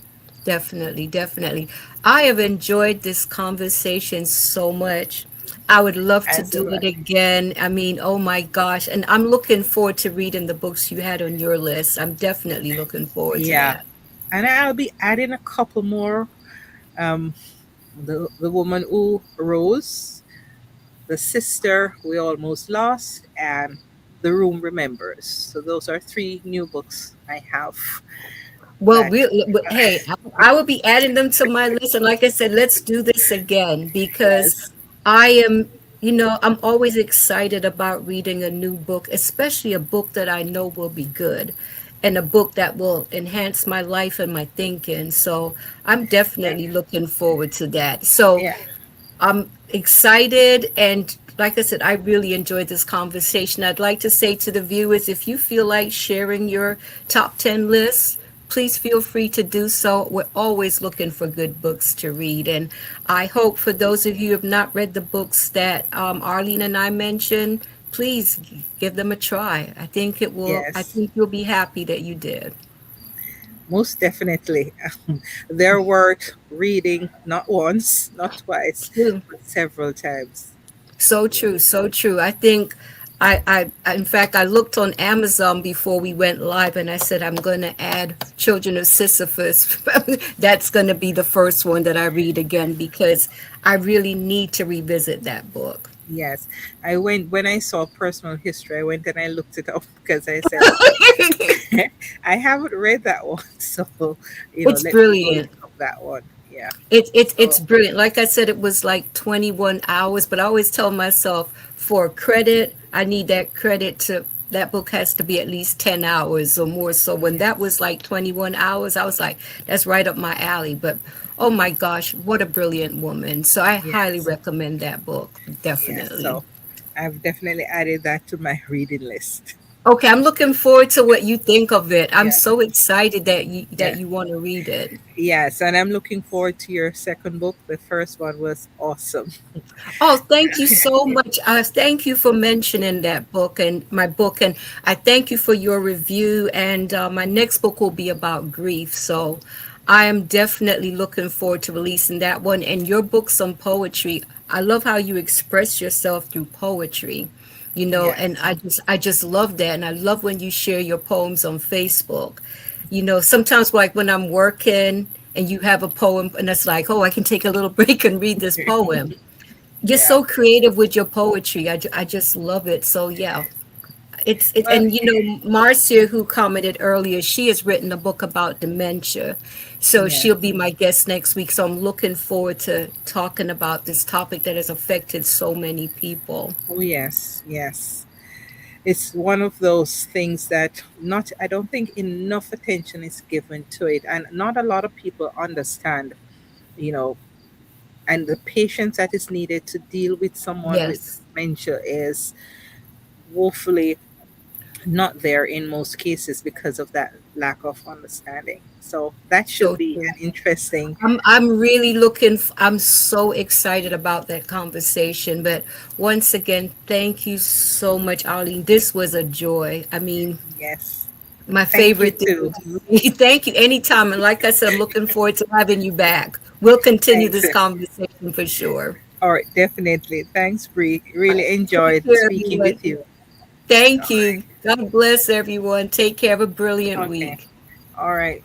Definitely, definitely. I have enjoyed this conversation so much. I would love to as do of it again. I mean, oh my gosh. And I'm looking forward to reading the books you had on your list. I'm definitely looking forward to yeah. that. And I'll be adding a couple more. Um, the woman who rose, the sister we almost lost, and the room remembers. So those are three new books I have Well, that hey, I will be adding them to my list. And like I said, let's do this again because yes, I am, I'm always excited about reading a new book, especially a book that I know will be good and a book that will enhance my life and my thinking. So I'm yeah, definitely looking forward to that. So yeah, I'm excited. And like I said, I really enjoyed this conversation. I'd like to say to the viewers, if you feel like sharing your top 10 lists, please feel free to do so. We're always looking for good books to read. And I hope for those of you who have not read the books that Arlene and I mentioned, please give them a try. I yes, think you'll be happy that you did. most definitely. They're worth reading not once, not twice, True. but several times. So true, so true. I think In fact, I looked on Amazon before we went live, and I said I'm going to add Children of Sisyphus. That's going to be the first one that I read again because I really need to revisit that book. Yes, I went when I saw personal history. I went and I looked it up because I said I haven't read that one, so It's let me go look brilliant. up that one. Yeah. It's So brilliant. Like I said, it was like 21 hours, but I always tell myself for credit, I need that credit to that book has to be at least 10 hours or more. So when that yes, was like 21 hours, I was like, that's right up my alley. But oh my gosh, what a brilliant woman. So I highly yes, recommend that book, yes. definitely. So I've definitely added that to my reading list. Okay, I'm looking forward to what you think of it. I'm Yeah, so excited that yeah, you want to read it. yes. And I'm looking forward to your second book. The first one was awesome. Oh, thank you so much. Thank you for mentioning that book and my book, and I thank you for your review. And my next book will be about grief. So I am definitely looking forward to releasing that one. And your books on poetry, I love how you express yourself through poetry, and Yes, I just love that. And I love when you share your poems on Facebook. Sometimes like when I'm working and you have a poem, and it's like, oh, I can take a little break and read this poem. You're yeah. so creative with your poetry. I just love it. So yeah, Well, and Marcia, who commented earlier, she has written a book about dementia. So yes. she'll be my guest next week. So I'm looking forward to talking about this topic that has affected so many people. Oh, yes, yes. It's one of those things that not I don't think enough attention is given to it, and not a lot of people understand, you know, and the patience that is needed to deal with someone with Yes, dementia is woefully not there in most cases because of that lack of understanding. So that should so be true. an interesting. I'm really I'm so excited about that conversation. But once again, thank you so much, Arlene. This was a joy. I mean, Yes. my Thank you favorite thing too. to read. Thank you anytime. And like I said, I'm looking forward to having you back. We'll continue Thanks. this conversation for sure. All right, definitely. Thanks, Bree. All right. Really Take enjoyed care, speaking everyone. with you. All Thank right. you. God bless everyone. Take care. Have a brilliant Okay. week. All right.